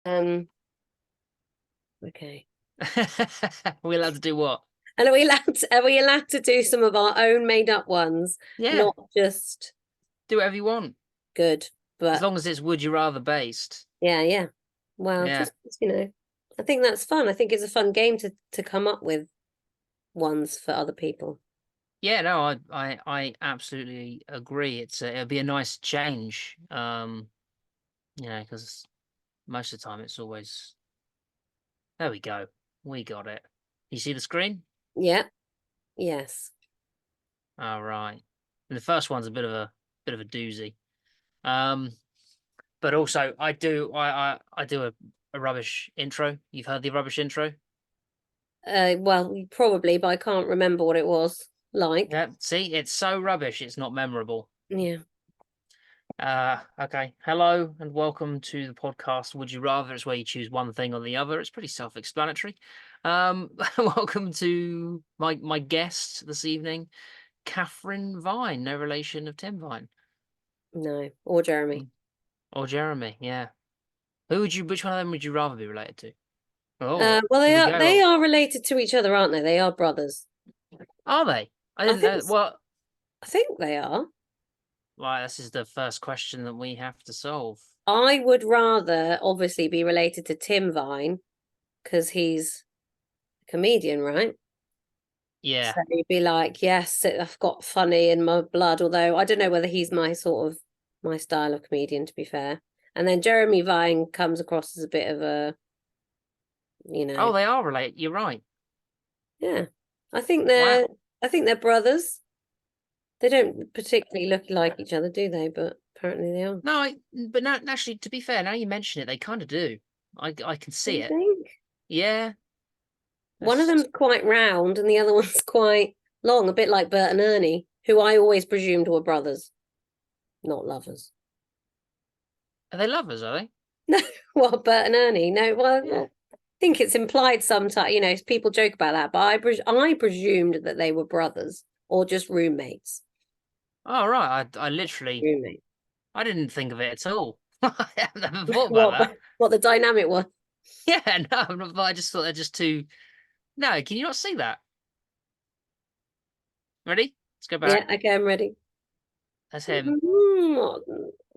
Okay. We're allowed to do what? And are we allowed to do some of our own made up ones? Yeah, Not just do whatever you want. good, As but long as it's would you rather based. yeah, yeah. Well, Yeah. just, I think that's fun. I think it's a fun game to come up with ones for other people. Yeah, no, I absolutely agree. It'll be a nice change. Because most of the time it's always there we go. We got it. You see the screen? Yeah. Yes. All right. And the first one's a bit of a doozy. Um, but also I do a rubbish intro. You've heard the rubbish intro? Well, probably, but I can't remember what it was like. Yeah. See, it's so rubbish, it's not memorable. Yeah. Okay. Hello and welcome to the podcast. Would you rather? It's where you choose one thing or the other. It's pretty self-explanatory. Welcome to my guest this evening, Kathryn Vine, no relation of Tim Vine. No. Or Jeremy. Mm. Or Jeremy, yeah. Which one of them would you rather be related to? Oh, Well, here they we are they go. are related to each other, aren't they? They are brothers. Are they? I I didn't think know. Well, I think they are. this is the first question that we have to solve. I would rather obviously be related to Tim Vine because he's a comedian, right? Yeah. So you'd be like, yes, I've got funny in my blood, although I don't know whether he's my style of comedian, to be fair. And then Jeremy Vine comes across as a bit of a, you Oh, know, they are related. You're right. yeah. I think they're Wow. I think they're brothers. They don't particularly look like each other, do they? But apparently they are. No, but no, actually, to be fair, now you mention it, they kind of do. I can Do see you it. think? Yeah. One of That's, them's quite round and the other one's quite long, a bit like Bert and Ernie, who I always presumed were brothers, not lovers. are they lovers, are they? No, well, Bert and Ernie. No, Yeah. well, I think it's implied sometimes. People joke about that, but I presumed that they were brothers or just roommates. Oh, right. I literally, Roommates. I didn't think of it at all. I have never thought about What? that. What the dynamic was? Yeah, no, but I just thought they're just too. No, can you not see that? Ready? Let's go Yeah. back. Okay, I'm ready. That's him. Mm,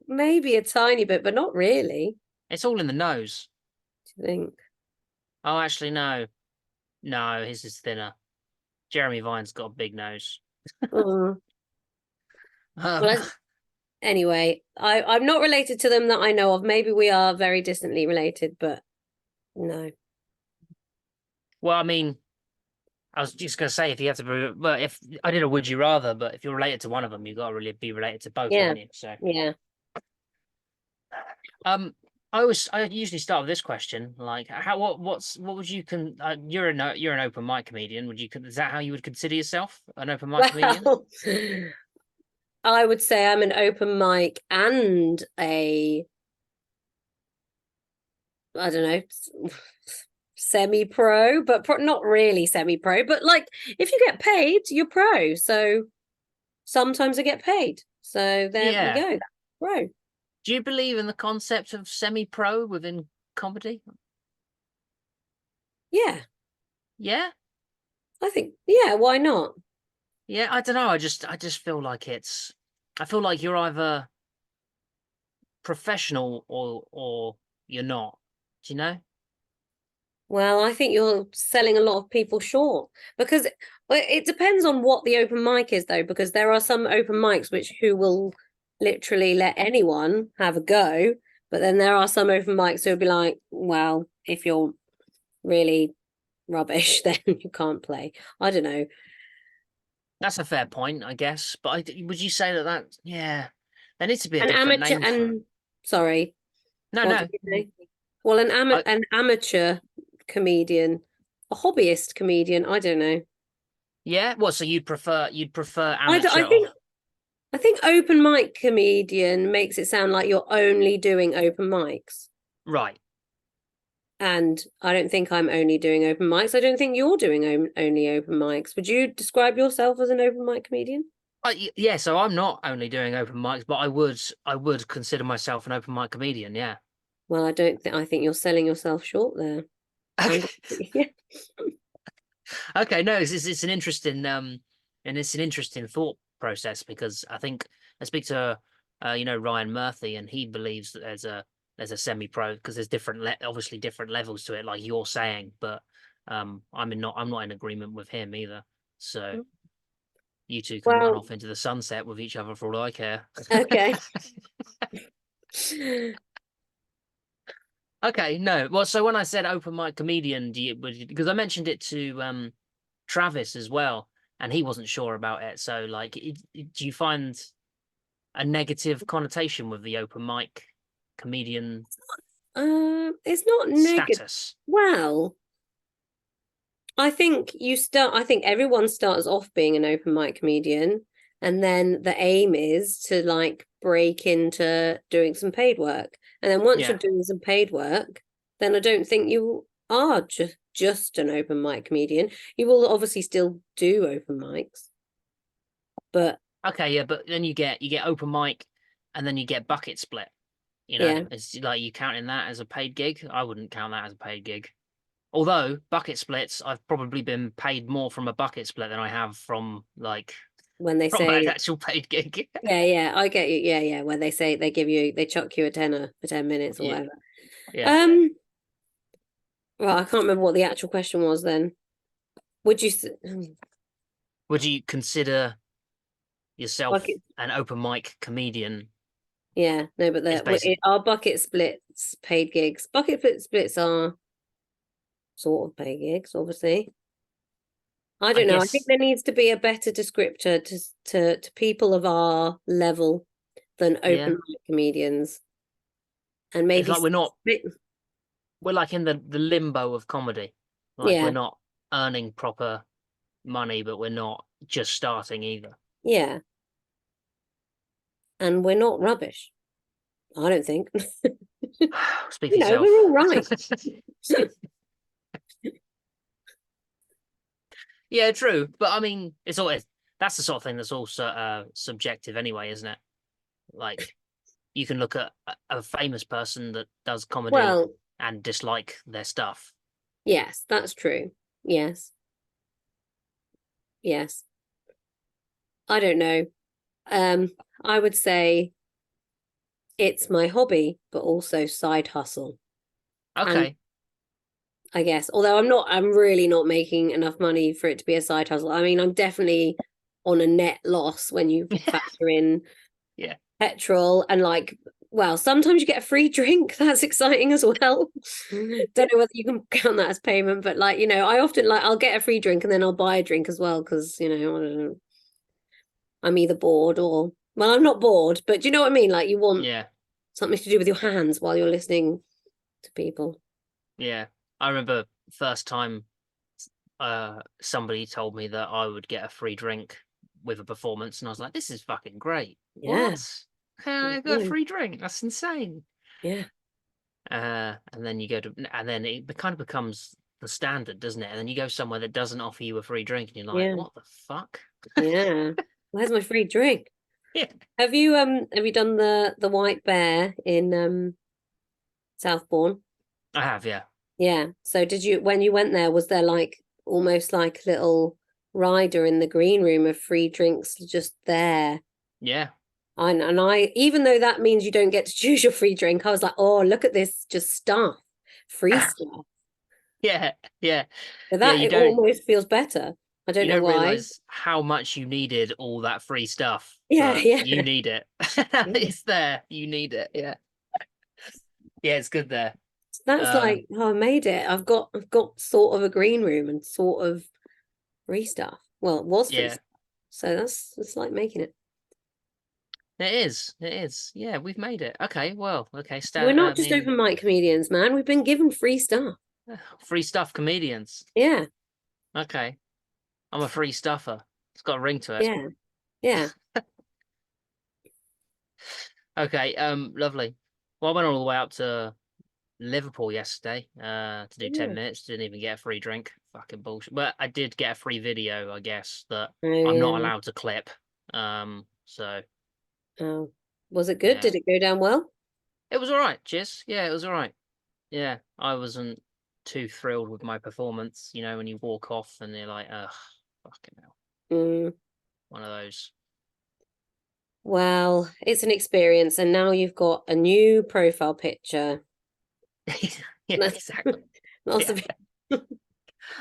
maybe a tiny bit, but not really. It's all in the nose. Do you think? Oh, actually, no. No, his is thinner. Jeremy Vine's got a big nose. Mm. Um, Well, anyway, I'm not related to them that I know of. Maybe we are very distantly related, but no. well, I mean, I was just going to say if you have to be, well, if I did a would you rather, but if you're related to one of them, you've got to really be related to both, Yeah, haven't you? So, yeah. um, I usually start with this question, like, what would you you're an open mic comedian. Is that how you would consider yourself, an open mic comedian? Well, I would say I'm an open mic and I don't know, semi-pro, but not really semi-pro. But like, if you get paid, you're pro. So sometimes I get paid. So there we Yeah. go. That's pro. Do you believe in the concept of semi-pro within comedy? Yeah, Yeah. I think. Yeah, why not? Yeah, I don't know. I just feel like I feel like you're either professional or you're not. Do you know? Well, I think you're selling a lot of people short because well, it depends on what the open mic is, though, because there are some open mics which who will literally let anyone have a go, but then there are some open mics who'll be like, well, if you're really rubbish, then you can't play. I don't know. That's a fair point, I guess. But would you say that yeah, there needs to be a An different amateur name for it. and sorry, No, what did no. you say? Well, I, an amateur comedian, a hobbyist comedian, I don't know. yeah. Well, so you'd prefer I amateur think or I think open mic comedian makes it sound like you're only doing open mics. right. And I don't think I'm only doing open mics. I don't think you're doing only open mics. Would you describe yourself as an open mic comedian? Yeah, so I'm not only doing open mics, but I would consider myself an open mic comedian. Yeah. Well, I think you're selling yourself short there. Yeah. Okay, no, it's an interesting and it's an interesting thought process, because I think I speak to Ryan Murphy, and he believes that there's a semi-pro, because there's obviously different levels to it, like you're saying, but I'm not in agreement with him either. So you two can run Well, off into the sunset with each other for all I care. okay. Okay, no. Well, so when I said open mic comedian, because I mentioned it to Travis as well, and he wasn't sure about it. So, like, do you find a negative connotation with the open mic comedian It's not negative. status? Well, I think everyone starts off being an open mic comedian, and then the aim is to like break into doing some paid work. And then once you're Yeah. doing some paid work, then I don't think you are just an open mic comedian. You will obviously still do open mics, but Okay, yeah, but then you get open mic, and then you get bucket split. yeah, It's like, you counting that as a paid gig? I wouldn't count that as a paid gig. Although bucket splits, I've probably been paid more from a bucket split than I have from like when they from an say, actual paid gig. yeah, I get you. Yeah, where they say they chuck you a tenner for 10 minutes or Yeah, whatever. yeah. Um, well, I can't remember what the actual question was then. Would you Would you consider yourself bucket? an open mic comedian? Yeah, no, but Is basically, our bucket splits paid gigs. Splits are sort of paid gigs, obviously. I I don't know. I think guess, there needs to be a better descriptor to people of our level than open yeah. mic comedians, and It's maybe like we're like in the limbo of comedy. Like, we're yeah, not earning proper money, but we're not just starting either. yeah, and we're not rubbish. I don't think. Speak for We're yourself. all right. Yeah, true. But I mean, it's always that's the sort of thing that's also subjective anyway, isn't it? Like, you can look at a famous person that does comedy Well, and dislike their stuff. yes, that's true. Yes, yes. I don't know. Um, I would say it's my hobby, but also side hustle. And Okay. I guess, although I'm really not making enough money for it to be a side hustle. I mean, I'm definitely on a net loss when you factor in Yeah. petrol and like, well, sometimes you get a free drink. That's exciting as well. Don't know whether you can count that as payment, but like, I often like I'll get a free drink and then I'll buy a drink as well because, I don't know, I'm either bored or, well, I'm not bored, but do you know what I mean? Like you want Yeah. something to do with your hands while you're listening to people. Yeah. I remember first time somebody told me that I would get a free drink with a performance, and I was like, this is fucking great. Yeah. What? How I got a free drink? That's insane. Yeah. And then and then it kind of becomes the standard, doesn't it? And then you go somewhere that doesn't offer you a free drink, and you're like, Yeah. what the fuck? Yeah. Where's my free drink? Yeah, Have you done the White Bear in Southbourne? I have, yeah. Yeah. So did you when you went there, was there like almost like a little rider in the green room of free drinks just there? Yeah. And I even though that means you don't get to choose your free drink, I was like, oh, look at this just stuff. Free stuff. Yeah, yeah. So Yeah, that you it don't almost feels better. I don't you know don't why. realize how much you needed all that free stuff, Yeah, but yeah. you need it. Yeah. It's there. You need it. Yeah. Yeah, it's good there. That's Um, like, oh, I made it. I've got sort of a green room and sort of free stuff. Well, it was free yeah, stuff. So it's like making it. it is. It is. Yeah, we've made it. Okay, well, okay, We're I not just mean, open mic comedians, man. We've been given free stuff. free stuff comedians. Yeah, Okay. I'm a free stuffer. It's got a ring to it. yeah, yeah. Okay, lovely. Well, I went all the way up to Liverpool yesterday, to do 10 Yeah. minutes. Didn't even get a free drink. Fucking bullshit. But I did get a free video, I guess, that Oh, I'm not yeah. allowed to clip. So Oh, was it good? yeah. Did it go down well? It was all right, cheers. Yeah, it was all right. Yeah, I wasn't too thrilled with my performance. You know, when you walk off and you're like, ugh, fucking hell. Mm. One of those. Well, it's an experience, and now you've got a new profile picture. Yeah, exactly. Lots Yeah, of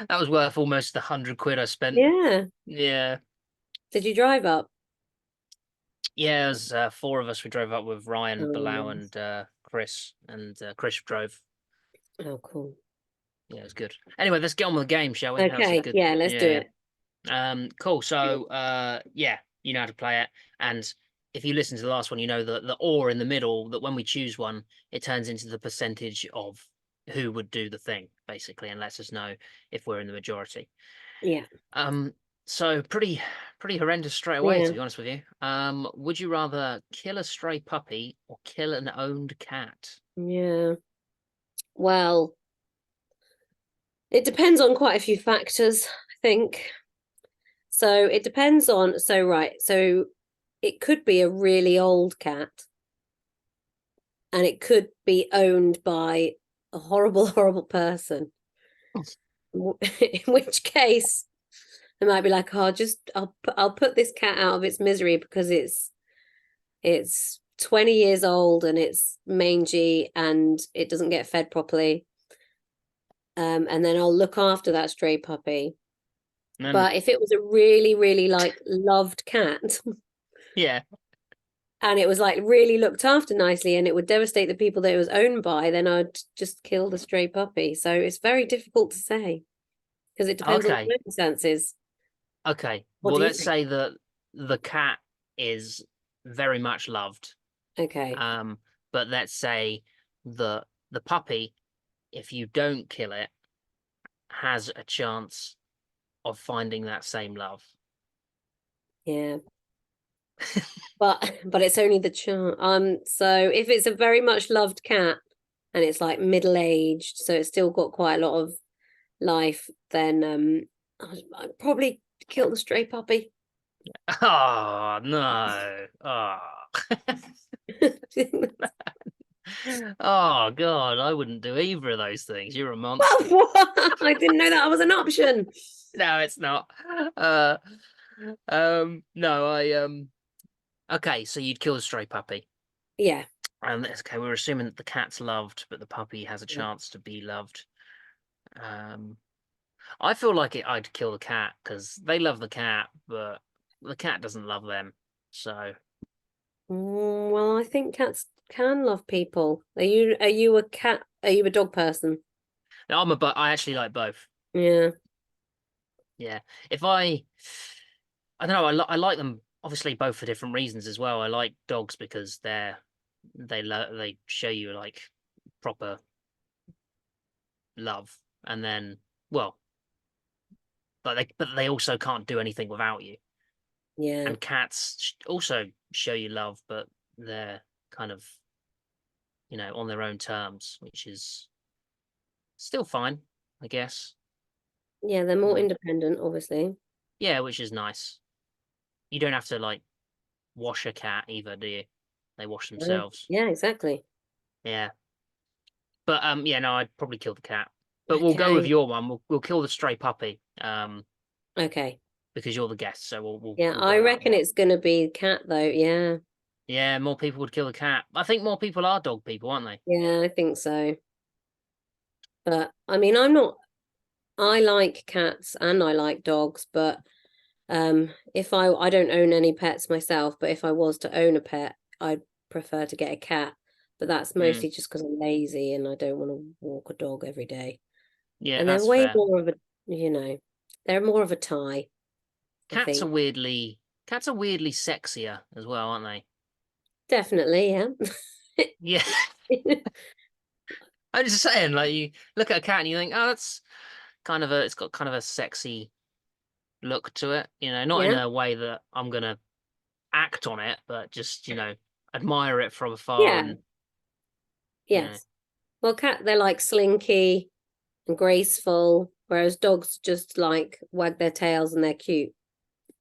that was worth almost the £100 I spent. yeah. Yeah. Did you drive up? Yeah, it was four of us. We drove up with Ryan, Oh, Bilal, nice. and Chris. And Chris drove. Oh, cool. Yeah, it was good. Anyway, let's get on with the game, shall we? That was a Okay, good. yeah, let's do Yeah. it. Cool. So, yeah, you know how to play it. And if you listen to the last one, you know the or in the middle, that when we choose one, it turns into the percentage of who would do the thing, basically, and lets us know if we're in the majority. Yeah, Um, so pretty horrendous straight away, yeah, to be honest with you. Would you rather kill a stray puppy or kill an owned cat? yeah. Well, it depends on quite a few factors, I think. So it depends on, so it could be a really old cat and it could be owned by a horrible, horrible person. In which case, they might be like, "Oh, I'll put this cat out of its misery because it's 20 years old and it's mangy and it doesn't get fed properly. And then I'll look after that stray puppy." And then, But if it was a really, really like loved cat yeah. and it was like really looked after nicely and it would devastate the people that it was owned by, then I'd just kill the stray puppy. So it's very difficult to say because it depends on the Okay. circumstances. Okay. What Well, do you let's think? say that the cat is very much loved. Okay. Um, but let's say the puppy, if you don't kill it, has a chance of finding that same love. Yeah. But it's only the charm. So if it's a very much loved cat and it's like middle aged, so it's still got quite a lot of life, then I'd probably kill the stray puppy. Oh no. Oh. Oh God, I wouldn't do either of those things. You're a Well, monster. what? I didn't know that was an option. No, it's not. Uh no, okay, so you'd kill the stray puppy. Yeah. And okay, we're assuming that the cat's loved, but the puppy has a Yeah. chance to be loved. Um I feel like I'd kill the cat because they love the cat, but the cat doesn't love them. So Well, I think cats can love people. Are you a cat? Are you a dog person? no, I actually like both. Yeah. Yeah. If I don't know, I like them obviously both for different reasons as well. I like dogs because they show you like proper love, and then well, but they also can't do anything without you. Yeah. And cats also show you love, but they're kind of, on their own terms, which is still fine, I guess. Yeah, they're more Mm. independent, obviously. Yeah, which is nice. You don't have to like wash a cat either, do you? They wash themselves. Yeah, exactly. Yeah. But yeah, no, I'd probably kill the cat. But we'll go with Okay. your one. We'll kill the stray puppy. Okay. Because you're the guest, so we'll Yeah, we'll I go that reckon one. it's gonna be cat though. Yeah. Yeah, more people would kill the cat. I think more people are dog people, aren't they? Yeah, I think so. But I mean, I like cats and I like dogs, but if I don't own any pets myself, but if I was to own a pet, I'd prefer to get a cat. But that's Mm. mostly just because I'm lazy and I don't want to walk a dog every day. Yeah, And they're that's way fair. more of a, you know, they're more of a tie, I Cats are think. weirdly cats are weirdly sexier as well, aren't they? Definitely, yeah. Yeah. I'm just saying, like you look at a cat and you think, oh, that's it's got kind of a sexy look to it, not in Yeah, a way that I'm gonna act on it, but just, admire it from afar yeah, and, you know, yes. Well, they're like slinky and graceful, whereas dogs just like wag their tails and they're cute.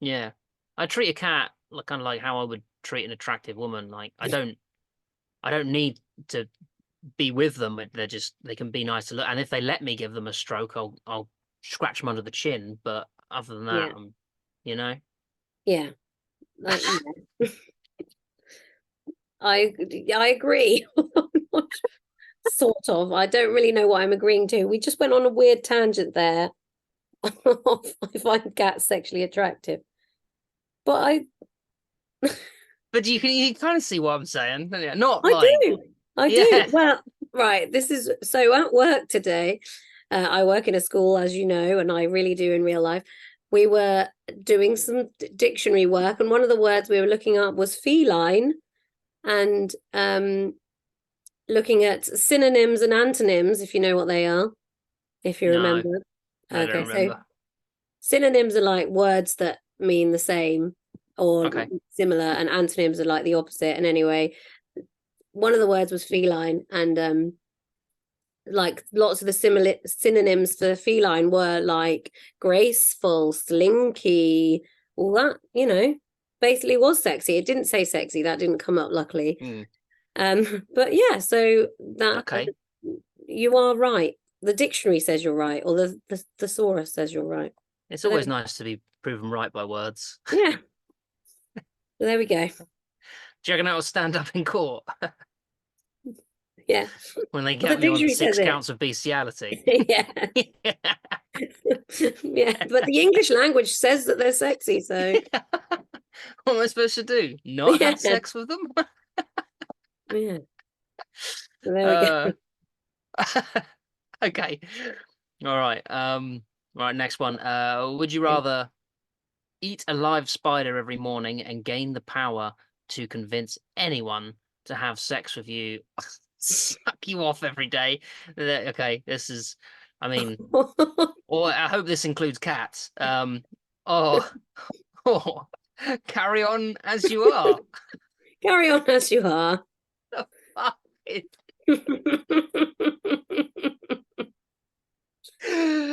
yeah. I treat a cat like kind of like how I would treat an attractive woman. Like I don't need to be with them. They can be nice to look. And if they let me give them a stroke, I'll scratch them under the chin. But other than that, you know. Yeah. I agree. Sort of. I don't really know what I'm agreeing to. We just went on a weird tangent there. I find cats sexually attractive. But But you kind of see what I'm saying. Not I like do. I do. Well, right. This is so at work today. I work in a school, as you know, and I really do in real life. We were doing some dictionary work, and one of the words we were looking up was feline, and looking at synonyms and antonyms, if you know what they are, if you no, remember. I don't Okay, so remember. synonyms are like words that mean the same or similar, and antonyms are like the opposite. And anyway, one of the words was feline, and like lots of the similar synonyms for feline were like graceful, slinky, all that, basically was sexy. It didn't say sexy, that didn't come up, luckily. But yeah, so that you are right. The dictionary says you're right, or the thesaurus says you're right. It's always nice to be proven right by words. Yeah. There we go. Do you reckon that will stand up in court? Yeah. When they get me on 6 counts of bestiality. Yeah. Yeah. But the English language says that they're sexy, so what am I supposed to do? Not have sex with them? Yeah. So there we go. Okay. All right. Right, next one. Would you rather eat a live spider every morning and gain the power to convince anyone to have sex with you, suck you off every day? Okay, this is, I mean, or I hope this includes cats. Or carry on as you are. Carry on as you are. The fuck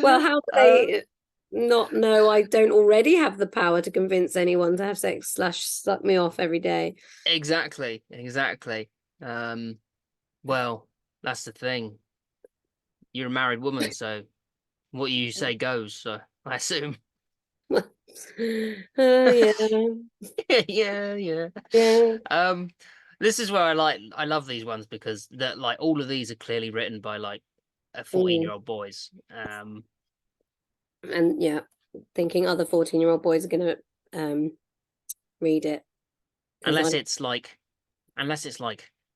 Well, how do they not know I don't already have the power to convince anyone to have sex / suck me off every day? Exactly. Well, that's the thing. You're a married woman, so what you say goes, so I assume. Yeah. Yeah. Yeah. This is where I love these ones because that like all of these are clearly written by like 14-year-old boys. And yeah, thinking other 14-year-old boys are gonna read it. Unless it's like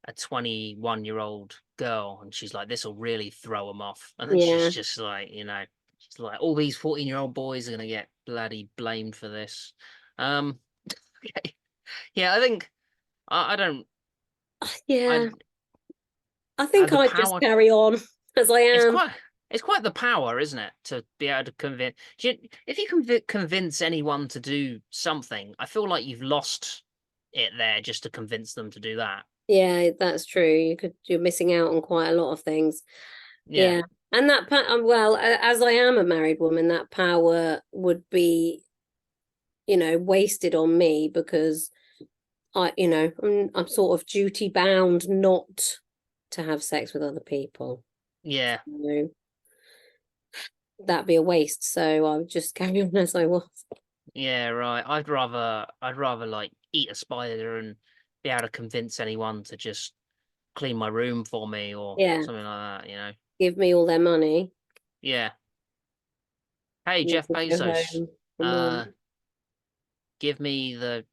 a 21-year-old girl and she's like, this will really throw them off. And then she's just like, she's like, all these 14-year-old boys are gonna get bloody blamed for this. Okay. Yeah, I think I don't. Yeah. I think I'd just carry on as I am. It's quite the power, isn't it, to be able to convince. If you can convince anyone to do something, I feel like you've lost it there just to convince them to do that. Yeah, that's true. You're missing out on quite a lot of things. Yeah. And that well, as I am a married woman, that power would be, wasted on me because I'm sort of duty bound not to have sex with other people. Yeah. So that'd be a waste. So I would just carry on as I was. Yeah, right. I'd rather like eat a spider and be able to convince anyone to just clean my room for me or something like that, Give me all their money. Yeah. Hey, Jeff Bezos, give me the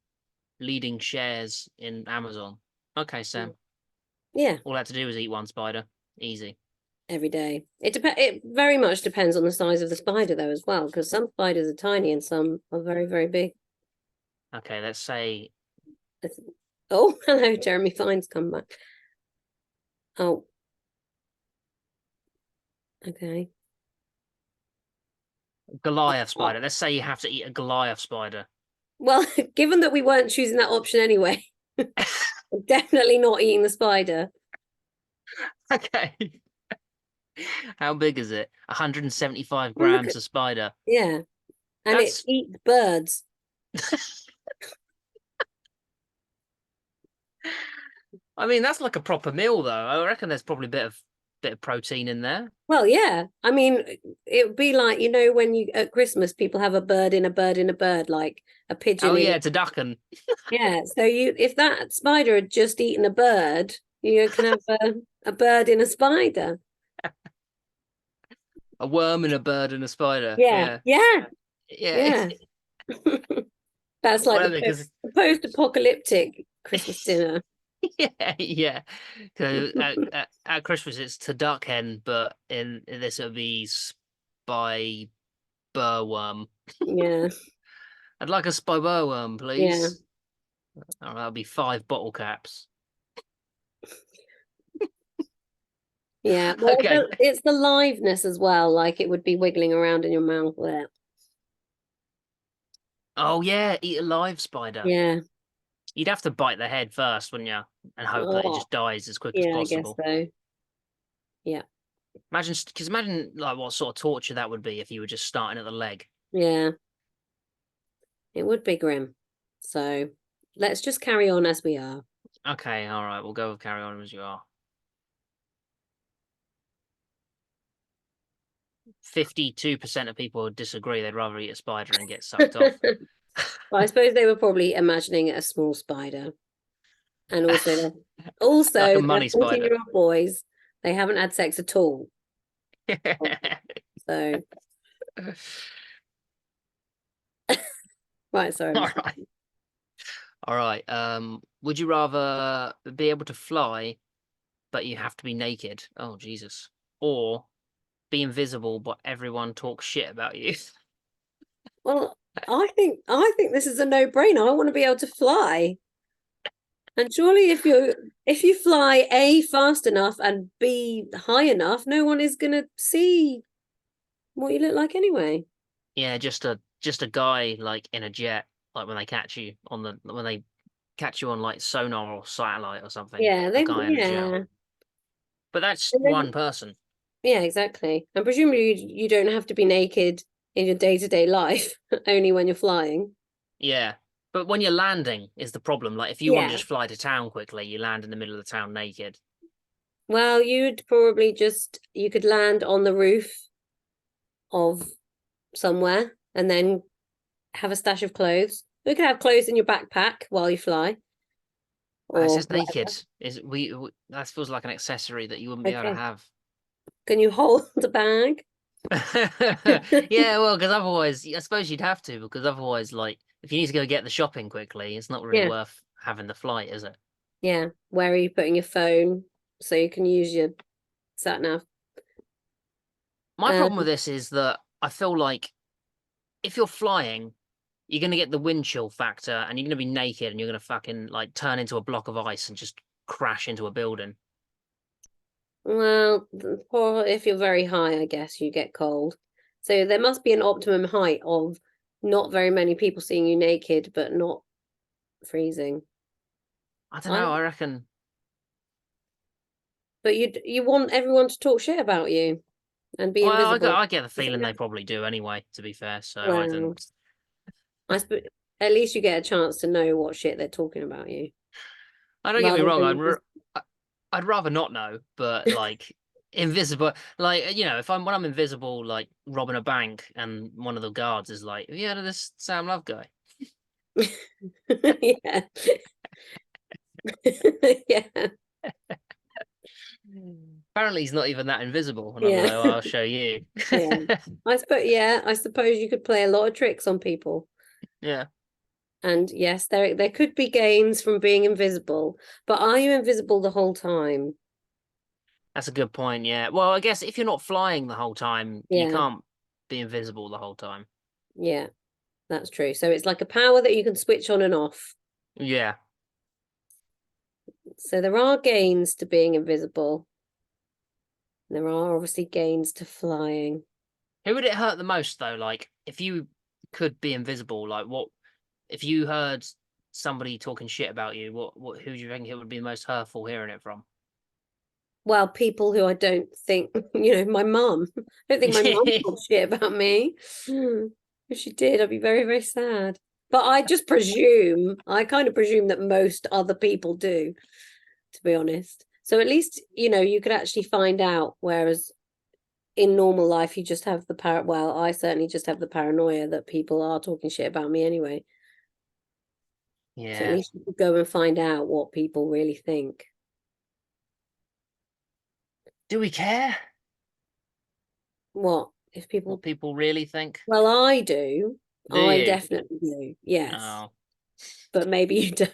leading shares in Amazon. Okay, Sam. Yeah. All I had to do was eat one spider. Easy. Every day. It very much depends on the size of the spider, though, as well, because some spiders are tiny and some are very, very big. Okay, let's say. Oh, hello, Jeremy Fine's come back. Oh. Okay. Goliath spider. Let's say you have to eat a Goliath spider. Well, given that we weren't choosing that option anyway, I'm definitely not eating the spider. Okay. How big is it? 175 grams of spider. Yeah. And it eats birds. I mean, that's like a proper meal, though. I reckon there's probably a bit of protein in there. Well, yeah. I mean, it would be like, when you at Christmas people have a bird in a bird in a bird, like a pigeon Oh in. yeah, it's a ducken. Yeah. So if that spider had just eaten a bird, you can have a bird in a spider. A worm and a bird and a spider. Yeah. Yeah, Yeah. yeah. Yeah. That's like Well, I mean, because the post-apocalyptic Christmas dinner. yeah, yeah. So at Christmas it's to duck hen, but in this it'll be spy burworm. Yeah. I'd like a spy burworm, Yeah. please. Oh, that'll be 5 bottle caps. Yeah. Well, Okay. it's the liveness as well. Like it would be wiggling around in your mouth there. Oh yeah, eat a live spider. Yeah. You'd have to bite the head first, wouldn't you? And hope that it Oh, just dies as quick as yeah, I guess possible. so. Yeah. Imagine like what sort of torture that would be if you were just starting at the leg. Yeah. It would be grim. So let's just carry on as we are. Okay, all right, we'll go with carry on as you are. 52% of people disagree. They'd rather eat a spider and get sucked off. Well, I suppose they were probably imagining a small spider. And also Like a they're money spider. 14-year-old boys. They haven't had sex at all. So right, sorry. All right. All right. Would you rather be able to fly, but you have to be naked? Oh, Jesus. Or be invisible, but everyone talks shit about you. Well, I think this is a no-brainer. I want to be able to fly. And surely if you fly A fast enough and B high enough, no one is gonna see what you look like anyway. Yeah, just a guy like in a jet, like when they catch you on like sonar or satellite or something. Yeah, A guy in a jet. yeah. But that's And one then, person. yeah, exactly. And presumably you don't have to be naked in your day-to-day life, only when you're flying. Yeah. But when you're landing is the problem. Like if you want to Yeah. just fly to town quickly, you land in the middle of the town naked. Well, you could land on the roof of somewhere and then have a stash of clothes. You could have clothes in your backpack while you fly It or says naked. whatever. That feels like an accessory that you wouldn't be able to Okay. have. Can you hold a bag? Yeah, well, because otherwise, I suppose you'd have to, because otherwise, like, if you need to go get the shopping quickly, it's not really Yeah. worth having the flight, is it? Yeah. Where are you putting your phone so you can use your sat nav? My Um, problem with this is that I feel like if you're flying, you're going to get the wind chill factor and you're going to be naked and you're going to fucking, like, turn into a block of ice and just crash into a building. well, or if you're very high, I guess you get cold. So there must be an optimum height of not very many people seeing you naked, but not freezing. I don't I know, I reckon. But you want everyone to talk shit about you and be Well, invisible. I get the Is it feeling they no- probably do anyway, to be fair, so I Well, don't. I suppose at least you get a chance to know what shit they're talking about you, I don't get me rather wrong. than just I'd rather not know, but like invisible, like if when I'm invisible, like robbing a bank, and one of the guards is like, "Have you heard of this Sam Love guy?" yeah, yeah, Apparently, he's not even that invisible, and I'll be yeah, like, "Well, I'll show you." yeah. I suppose you could play a lot of tricks on people. Yeah, And yes, there could be gains from being invisible, but are you invisible the whole time? that's a good point. Yeah. Well, I guess if you're not flying the whole time, you Yeah, can't be invisible the whole time. yeah, that's true. So it's like a power that you can switch on and off. Yeah. So there are gains to being invisible. There are obviously gains to flying. Who would it hurt the most though? Like, if you could be invisible, like what if you heard somebody talking shit about you? Who do you think it would be most hurtful hearing it from? Well, people who I don't think, my mum. I don't think my mum talks shit about me. If she did, I'd be very, very sad. But I kind of presume that most other people do. to be honest. So at least, you could actually find out, whereas in normal life, you just have well, I certainly just have the paranoia that people are talking shit about me anyway. So at Yeah. least you could go and find out what people really think. Do we care What if people? what people really think? Well, I do. Do I you? definitely do. Yes, Oh, but maybe you don't.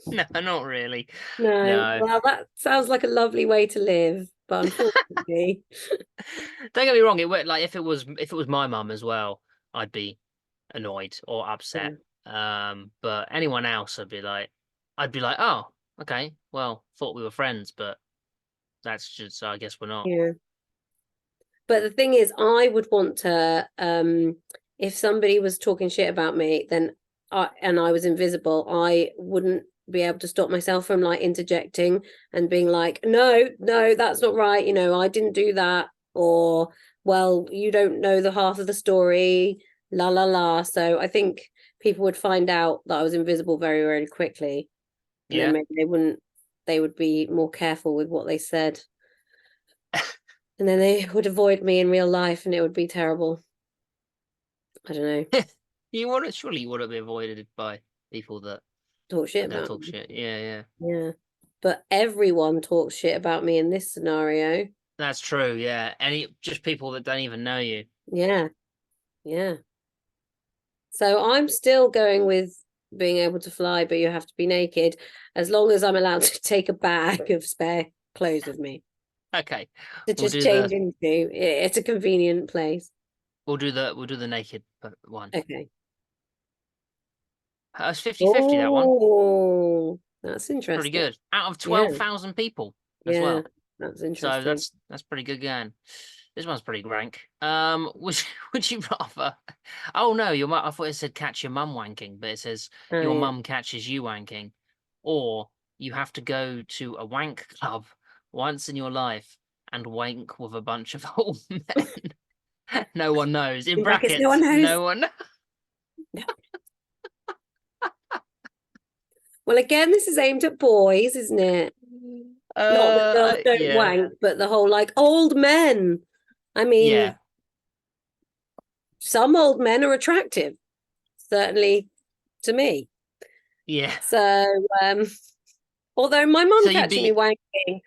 no, not really. No. No. Well, that sounds like a lovely way to live, but unfortunately, Don't get me wrong. It would like if it was my mum as well, I'd be annoyed or yeah. upset. But anyone else, I'd be like, oh, okay, well, thought we were friends, but that's just, I guess we're not. Yeah. But the thing is, I would want to, if somebody was talking shit about me, then and I was invisible, I wouldn't be able to stop myself from like interjecting and being like, no, no, that's not right. I didn't do that. Or, well, you don't know the half of the story, la la la. So I think people would find out that I was invisible very, very quickly. And then Yeah. maybe they would be more careful with what they said. And then they would avoid me in real life and it would be terrible. I don't know. Surely you wouldn't be avoided by people that Talk shit don't about talk me. shit. Yeah, yeah. Yeah. But everyone talks shit about me in this scenario. That's true. Yeah. Just people that don't even know you. Yeah. Yeah. So I'm still going with being able to fly, but you have to be naked, as long as I'm allowed to take a bag of spare clothes with me Okay. to We'll just do change the into. It's a convenient place. we'll do the naked one. Okay. It's 50-50 that one. Oh, that's Pretty interesting. good. Out of Yeah. 12,000 people as Yeah. well. That's So interesting. that's pretty good going. This one's pretty rank. Would you rather? Oh no, your mum. I thought it said catch your mum wanking, but it says Oh, your yeah. mum catches you wanking, or you have to go to a wank club once in your life and wank with a bunch of old men. No one knows. In In brackets, no one brackets, knows. no one. Well, again, this is aimed at boys, isn't it? Not that girls don't Yeah, wank, but the whole like old men. I mean, yeah, some old men are attractive, certainly to me. yeah. So, although my So mum you'd catching me be, wanking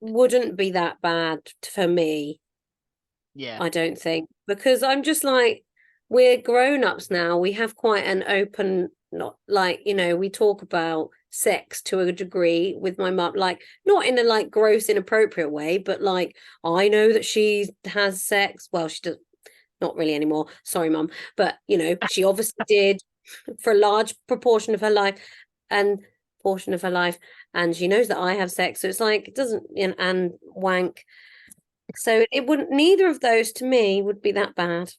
wouldn't be that bad for me, yeah, I don't think, because I'm just like, we're grown-ups now. We have quite an open, not like, we talk about sex to a degree with my mum, like not in a like gross, inappropriate way, but like I know that she has sex. Well, she does not really anymore. Sorry, mum. But she obviously did for a large proportion of her life and portion of her life. And she knows that I have sex. So it's like it doesn't and wank. So it wouldn't, neither of those to me would be that bad.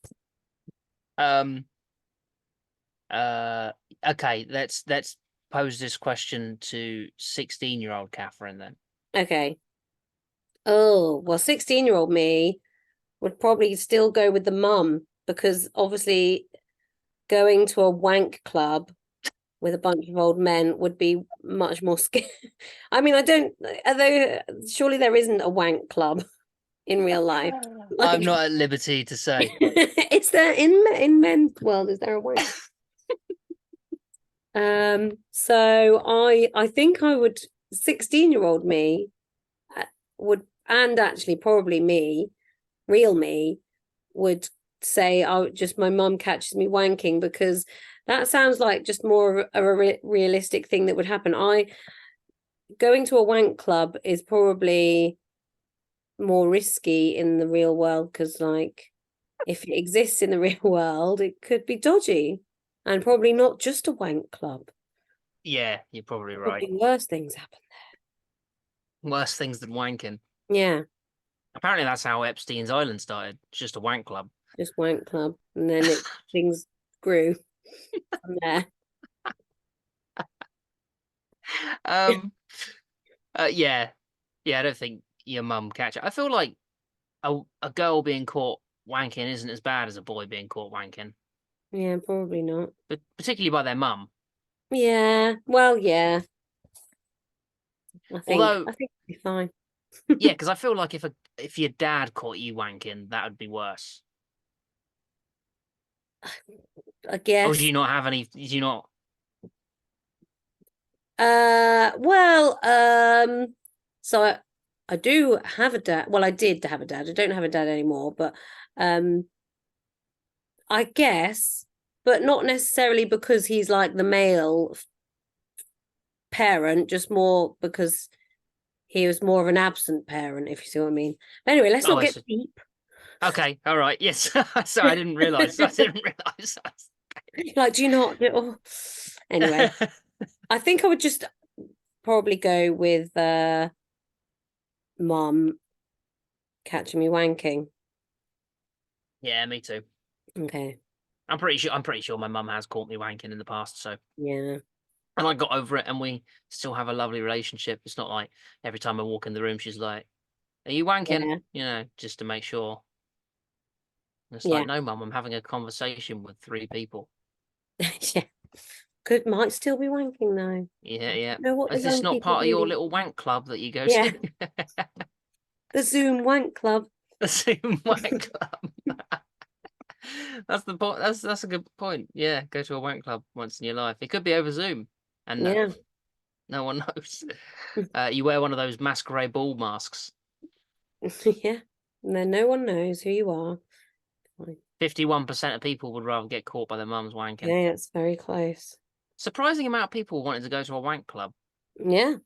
um. Okay, let's pose this question to 16-year-old Kathryn then. Okay. Oh, well, 16-year-old me would probably still go with the mum because obviously going to a wank club with a bunch of old men would be much more scary. I mean, I don't, although surely there isn't a wank club in real life. I'm Like, not at liberty to say. is there in men's world, is there a wank? So I think I would 16-year-old me would, and actually probably me, real me, would say I would just my mum catches me wanking because that sounds like just more of a realistic thing that would happen. I going to a wank club is probably more risky in the real world because like if it exists in the real world, it could be dodgy and probably not just a wank club. Yeah, you're probably right. Probably worse things happen. Worse things than wanking. Yeah, Apparently that's how Epstein's Island started. It's just a wank club. just wank club, and then things grew from there. Um, yeah, yeah. I don't think your mum catch it. I feel like a girl being caught wanking isn't as bad as a boy being caught wanking, Yeah, probably not. but particularly by their mum. Yeah, well, yeah. Although, I think it'd be fine. yeah, because I feel like if your dad caught you wanking, that would be worse. I Or do guess. you not have any? Do you not? Well, so I do have a dad. Well, I did have a dad. I don't have a dad anymore, but um, I guess, but not necessarily because he's like the male parent, just more because he was more of an absent parent, if you see what I mean. But anyway, let's Oh, not I get see. deep. Okay, all right. Yes. Sorry, I didn't realize. I didn't realize. Like, do you not? Oh. Anyway, I think I would just probably go with mum catching me wanking. Yeah, me too. Okay. I'm pretty sure. I'm pretty sure my mum has caught me wanking in the past. So, Yeah. and I got over it, and we still have a lovely relationship. It's not like every time I walk in the room, she's like, "Are you wanking?" Yeah. You know, just to make sure. And it's Yeah. like, no, mum, I'm having a conversation with three people. Yeah. Might still be wanking though. Yeah, yeah. Know what the Is this young not people part of your do. little wank club that you go Yeah. to? The Zoom wank club. The Zoom wank club. That's the point. That's a good point. Yeah, go to a wank club once in your life. It could be over Zoom, and Yeah. no one knows. You wear one of those masquerade ball masks. Yeah. And then no one knows who you are. Fine. 51% of people would rather get caught by their mums wanking. Yeah, it's very close. Surprising amount of people wanting to go to a wank club. Yeah.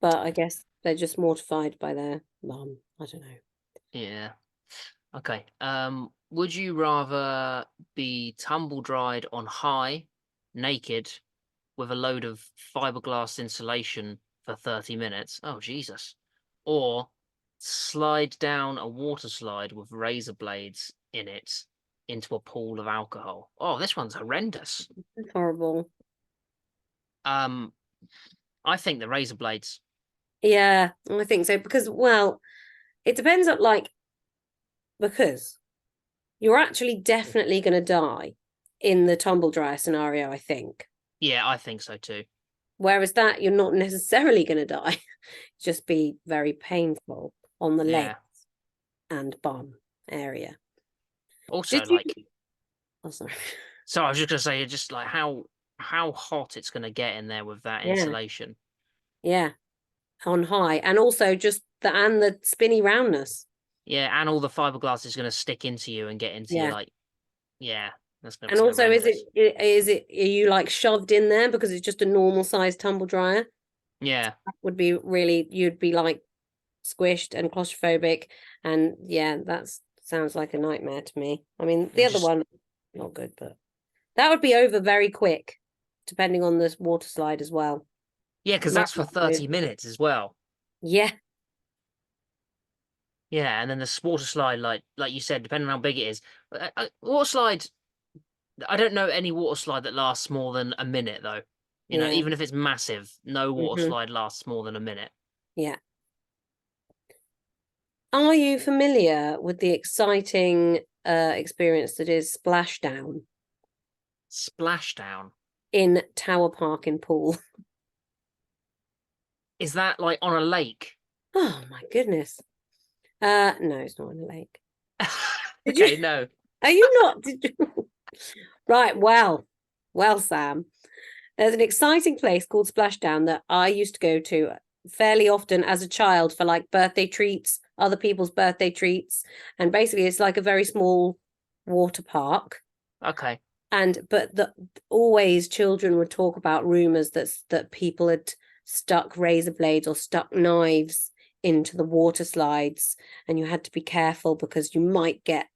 But I guess they're just mortified by their mum. I don't know. Yeah. Okay. Would you rather be tumble dried on high, naked, with a load of fiberglass insulation for 30 minutes? Oh, Jesus. Or slide down a water slide with razor blades in it into a pool of alcohol? Oh, this one's horrendous. It's horrible. Um, I think the razor blades. Yeah, I think so. Because, well, it depends on like, because you're actually definitely going to die in the tumble dryer scenario, I think. Yeah, I think so too. Whereas that you're not necessarily going to die, just be very painful on the legs Yeah. and bum area. Also, Did you? like, Oh, sorry. so I was just gonna say, just like how hot it's gonna get in there with that Yeah, insulation. yeah, on high, and also just the spinny roundness. Yeah, and all the fiberglass is gonna stick into you and get into you, Yeah, like, yeah, and that's also horrendous. are you like shoved in there because it's just a normal size tumble dryer? Yeah, That would be really you'd be like squished and claustrophobic, and yeah, that sounds like a nightmare to me. I mean, the and other just one not good, but that would be over very quick, depending on this water slide as well. yeah, It because might that's for not go. 30 minutes as well. Yeah, Yeah, and then the water slide, like you said, depending on how big it is. Water slide, I don't know any water slide that lasts more than a minute though. You know, yeah, even if it's massive, no water hmm slide lasts more than a minute. yeah. Are you familiar with the exciting experience that is splashdown Splashdown. in Tower Park in Poole? Is that like on a lake? Oh my goodness. No, it's not in a lake. Did you? Okay, no. Are you not? Did you? Right. Well, Sam. There's an exciting place called Splashdown that I used to go to fairly often as a child for like birthday treats, other people's birthday treats, and basically it's like a very small water park. Okay. And but always children would talk about rumors that people had stuck razor blades or stuck knives into the water slides, and you had to be careful because you might get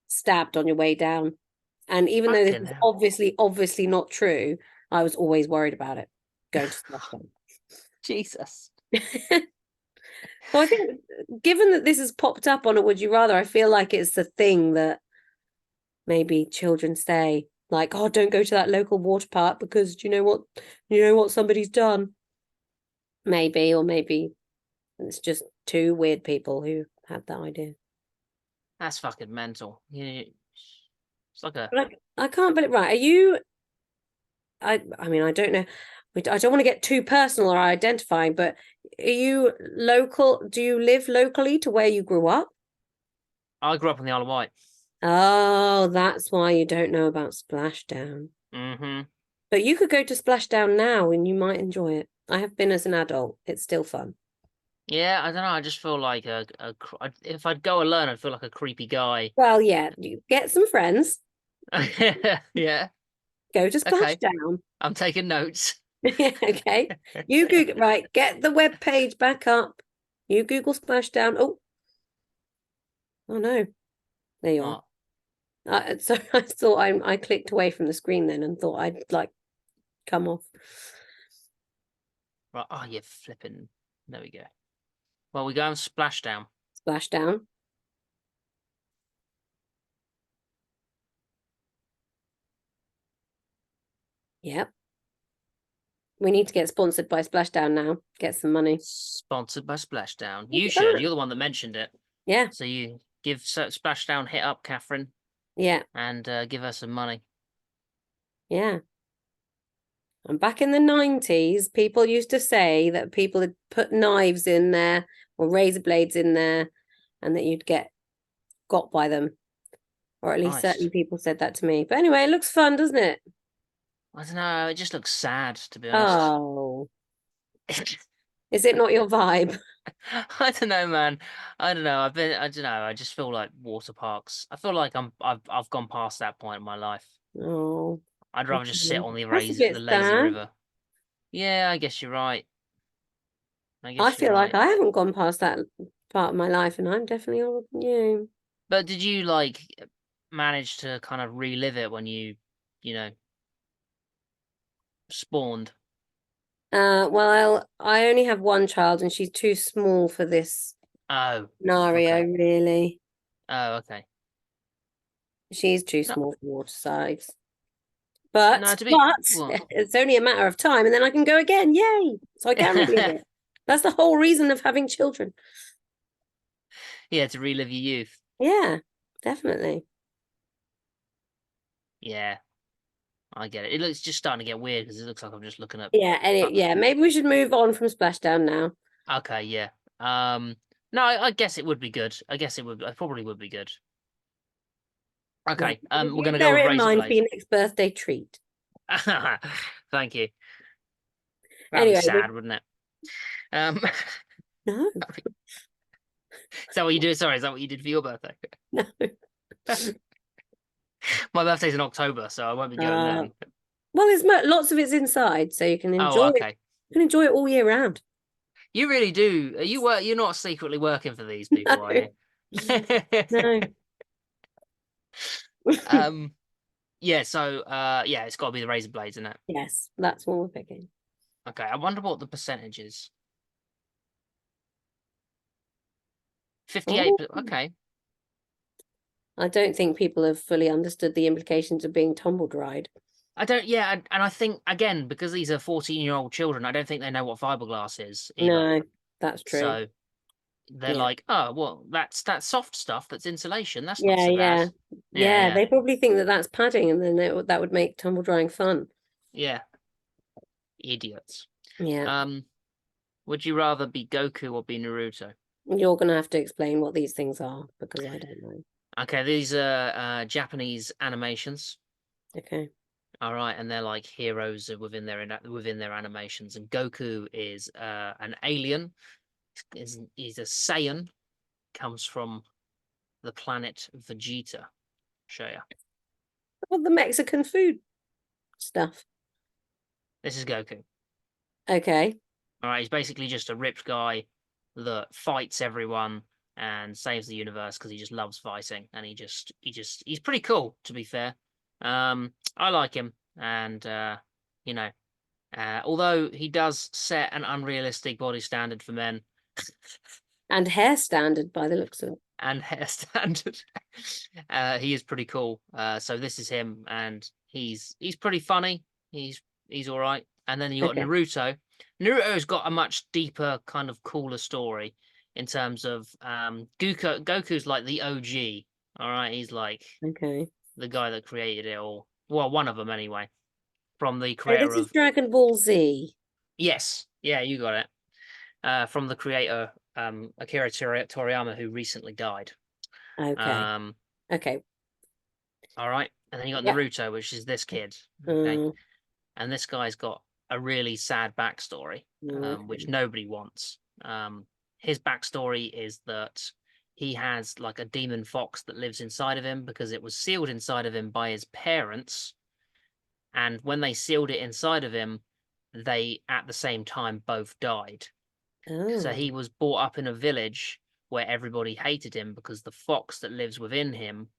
stabbed on your way down. And even though this Fucking is hell. obviously not true, I was always worried about it going to Splashdown. Jesus. So I think, given that this has popped up on a Would You Rather, I feel like it's the thing that maybe children say, like, "Oh, don't go to that local water park because you know what somebody's done." Maybe, or maybe it's just two weird people who had that idea. That's fucking mental. Yeah, it's like a But I can't believe. Right? Are you? I mean, I don't know. I don't want to get too personal or identifying, but are you local? Do you live locally to where you grew up? I grew up on the Isle of Wight. Oh, that's why you don't know about Splashdown. Mm-hmm. But you could go to Splashdown now and you might enjoy it. I have been as an adult. It's still fun. Yeah, I don't know. I just feel like if I'd go alone, I'd feel like a creepy guy. Well, yeah, you get some friends, Yeah. go to Okay. Splashdown. I'm taking notes. Yeah, okay. You Google, right, get the web page back up. You Google Splashdown. Oh no. There you are. What? So I thought I clicked away from the screen then and thought I'd like come off. Right. Oh, you're flipping. There we go. Well, we go and Splashdown. Splashdown. Yep. We need to get sponsored by Splashdown now. Get some money. Sponsored by Splashdown. Look You at should. that. You're the one that mentioned it. Yeah. So you give Splashdown hit up, Kathryn, Yeah. and give her some money. Yeah. And back in the 90s, people used to say that people had put knives in there or razor blades in there and that you'd get got by them. Or at least Nice. certain people said that to me. But anyway, it looks fun, doesn't it? I don't know. It just looks sad, to be honest. Oh, is it not your vibe? I don't know, man. I don't know. I don't know. I just feel like water parks. I feel like I've gone past that point in my life. Oh, I'd rather just sit okay. on the That's a bit lazy sad. river. Yeah, I guess you're right. I I guess you're feel like right. I haven't gone past that part of my life, and I'm definitely older than you. But did you like manage to kind of relive it when you know, spawned? Well, I only have one child, and she's too small for this Oh, scenario, okay. really. Oh, okay. She's too No, small for water size. no, But to be but well. it's only a matter of time, and then I can go again. Yay! So I can relive it. That's the whole reason of having children. Yeah, to relive your youth. Yeah, definitely. Yeah, I get it. It looks just starting to get weird because it looks like I'm just looking at. Yeah, and yeah, maybe we should move on from Splashdown now. Okay, yeah. No, I guess it would be good. I guess it would. I probably would be good. Yeah, Okay. We're you gonna go bear with it in razor mind for blades. your next birthday treat. Thank you. That'd be Anyway, sad, wouldn't it? Um, no, is that what you do? Sorry, is that what you did for your birthday? no. My birthday's in October, so I won't be going then. Well, there's lots of it's inside, so you can Oh, enjoy it. okay. You can enjoy it all year round. You really do. You're not secretly working for these people, are you? No. Um, yeah, so yeah, it's got to be the razor blades, isn't it? Yes, that's what we're picking. Okay, I wonder what the percentage is. 58. Oh, Okay. I don't think people have fully understood the implications of being tumble dried. I don't, yeah, and I think again because these are 14-year-old children, I don't think they know what fiberglass is either. No, that's true. So they're Yeah. like, oh, well, that's that soft stuff that's insulation. That's not Yeah, so bad. yeah. Yeah, Yeah, yeah, they probably think that that's padding, and then that would make tumble drying fun. yeah. Idiots. Yeah. Would you rather be Goku or be Naruto? You're gonna have to explain what these things are because I don't know. Okay, these are Japanese animations. Okay. All right, and they're like heroes within their animations. And Goku is an alien. He's a Saiyan. Comes from the planet Vegeta. Show you. Well, the Mexican food stuff. This is Goku. Okay. All right, he's basically just a ripped guy that fights everyone and saves the universe because he just loves fighting, and he's pretty cool, to be fair. I like him, and you know, although he does set an unrealistic body standard for men And hair standard by the looks of it. and hair standard, he is pretty cool. So this is him, and he's pretty funny. He's all right. And then you got Okay. Naruto. Naruto's got a much deeper, kind of cooler story in terms of Goku's like the OG. All right, he's like Okay. the guy that created it all. Well, one of them anyway. from the So creator this is of Dragon Ball Z. yes, yeah, you got it. From the creator Akira Toriyama, who recently died. Okay. Um, Okay. all right, and then you got Yep. Naruto, which is this kid. Okay, Mm, and this guy's got a really sad backstory, which okay. nobody wants. His backstory is that he has like a demon fox that lives inside of him because it was sealed inside of him by his parents, and when they sealed it inside of him, they at the same time both died. So Oh. he was brought up in a village where everybody hated him because the fox that lives within him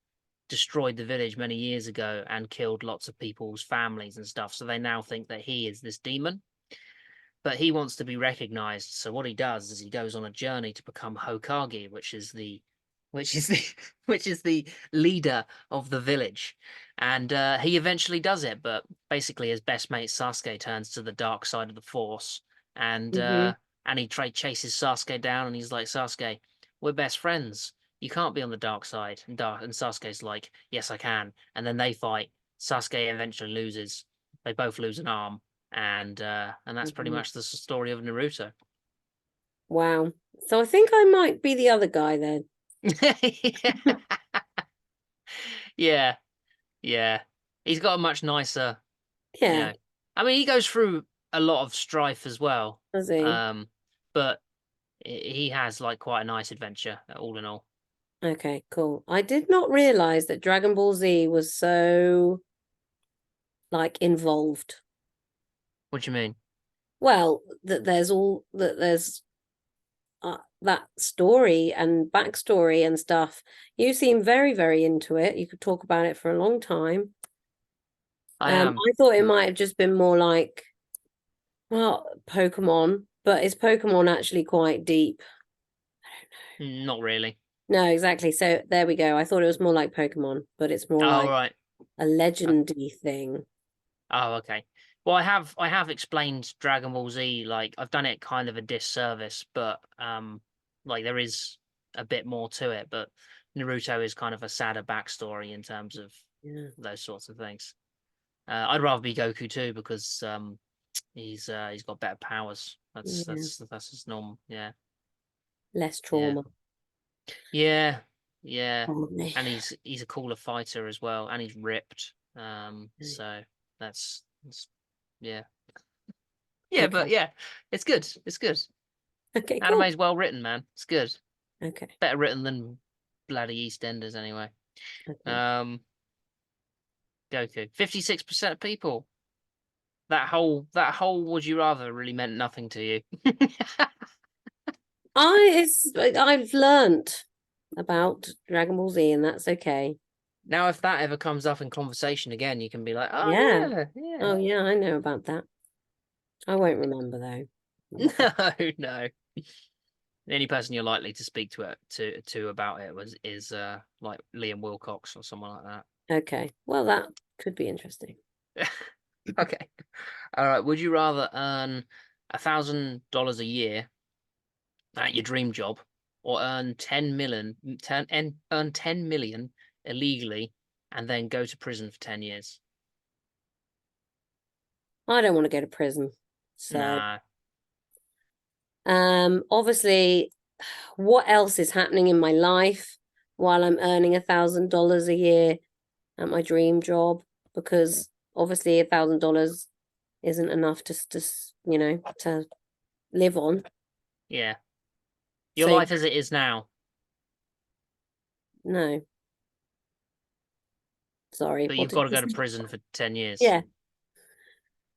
destroyed the village many years ago and killed lots of people's families and stuff. So they now think that he is this demon. But he wants to be recognized. So what he does is he goes on a journey to become Hokage, which is the leader of the village. And he eventually does it, but basically his best mate Sasuke turns to the dark side of the force, and Hmm. uh and he chases Sasuke down, and he's like, Sasuke, we're best friends. You can't be on the dark side. And Sasuke's like, yes, I can. And then they fight. Sasuke eventually loses. They both lose an arm, and that's pretty Hmm. much the story of Naruto. Wow. So I think I might be the other guy then. Yeah, yeah, yeah. He's got a much nicer, you Yeah. know. I mean, he goes through a lot of strife as well. Does he? But he has like quite a nice adventure, all in all. Okay, cool. I did not realize that Dragon Ball Z was so like involved. What do you mean? Well, that there's that story and backstory and stuff. You seem very, very into it. You could talk about it for a long time. I am I thought it might have just been more like, well, Pokemon, but is Pokemon actually quite deep? not really. No, exactly. So there we go. I thought it was more like Pokemon, but it's more Oh like right. a legendy thing. Oh okay. Well, I have explained Dragon Ball Z. Like I've done it kind of a disservice, but like there is a bit more to it. But Naruto is kind of a sadder backstory in terms of Yeah. those sorts of things. I'd rather be Goku too because he's got better powers. Yeah. That's his norm. Yeah, Less yeah, trauma. yeah, yeah. Probably. And he's a cooler fighter as well, and he's ripped. So that's yeah, yeah. Okay. But yeah, it's good. It's good. Okay, cool. Anime's well written, man. It's good. Okay. Better written than bloody EastEnders anyway. Okay. Um, Goku. 56% of people. That whole would you rather really meant nothing to you. I've learnt about Dragon Ball Z and that's okay. Now, if that ever comes up in conversation again, you can be like, "Oh Yeah. yeah, yeah." Oh yeah, I know about that. I won't remember though. No, no. The only person you're likely to speak to about it is like Liam Wilcox or someone like Okay. Well, that could be interesting. that. Okay. All right. Would you rather earn $1,000 a year at your dream job, or earn 10 million illegally and then go to prison for 10 years? I don't want to go to prison. So, Nah. obviously, what else is happening in my life while I'm earning $1,000 a year at my dream job? Because obviously, $1,000 isn't enough to live on. Yeah. Your So life as it is now, no, sorry. but What you've did got to you go to say? prison for 10 years. Yeah,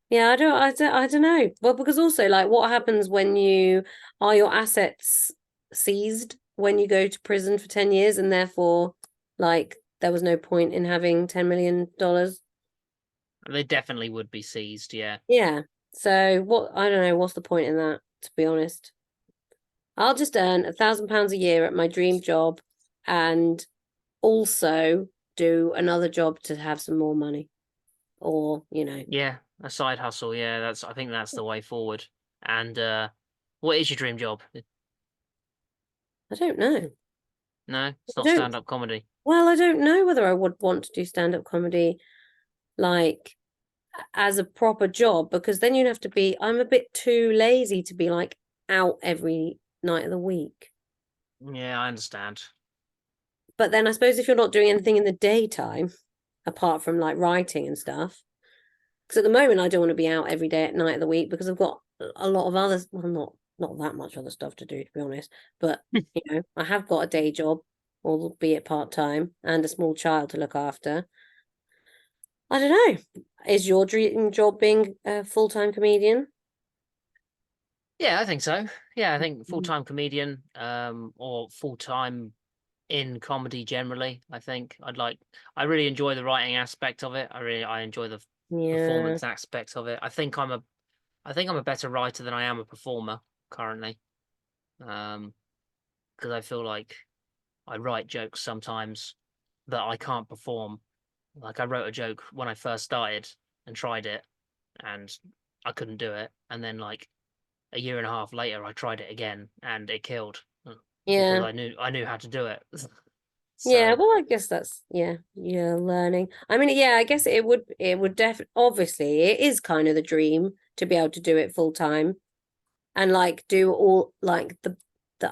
yeah. I don't know. Well, because also, like, what happens when are your assets seized when you go to prison for 10 years, and therefore, like, there was no point in having $10 million. They definitely would be seized, yeah. Yeah. So what? I don't know. What's the point in that? To be honest, I'll just earn £1,000 a year at my dream job, and also do another job to have some more money, or Yeah, a side hustle, yeah, I think that's the way forward. And what is your dream job? I don't know. No, it's I not don't. stand-up comedy. Well, I don't know whether I would want to do stand-up comedy like as a proper job, because then you'd have to be, I'm a bit too lazy to be like out every night of the week. Yeah, I understand. But then I suppose if you're not doing anything in the daytime, apart from like writing and stuff, because at the moment I don't want to be out every day at night of the week because I've got a lot of other, well, not that much other stuff to do, to be honest. But I have got a day job, albeit part-time, and a small child to look after. I don't know. Is your dream job being a full-time comedian? Yeah, I think so. Yeah, I think full-time comedian, or full-time in comedy generally. I think I really enjoy the writing aspect of it. I enjoy the Yeah. performance aspect of it. I think I'm a better writer than I am a performer currently. Because I feel like I write jokes sometimes that I can't perform. Like I wrote a joke when I first started and tried it, and I couldn't do it. And then like a year and a half later, I tried it again, and it killed because Yeah. I knew how to do it. Yeah, So well, I guess that's, yeah, you're learning. I mean, yeah, I guess it would definitely, obviously, it is kind of the dream to be able to do it full time and like do all like the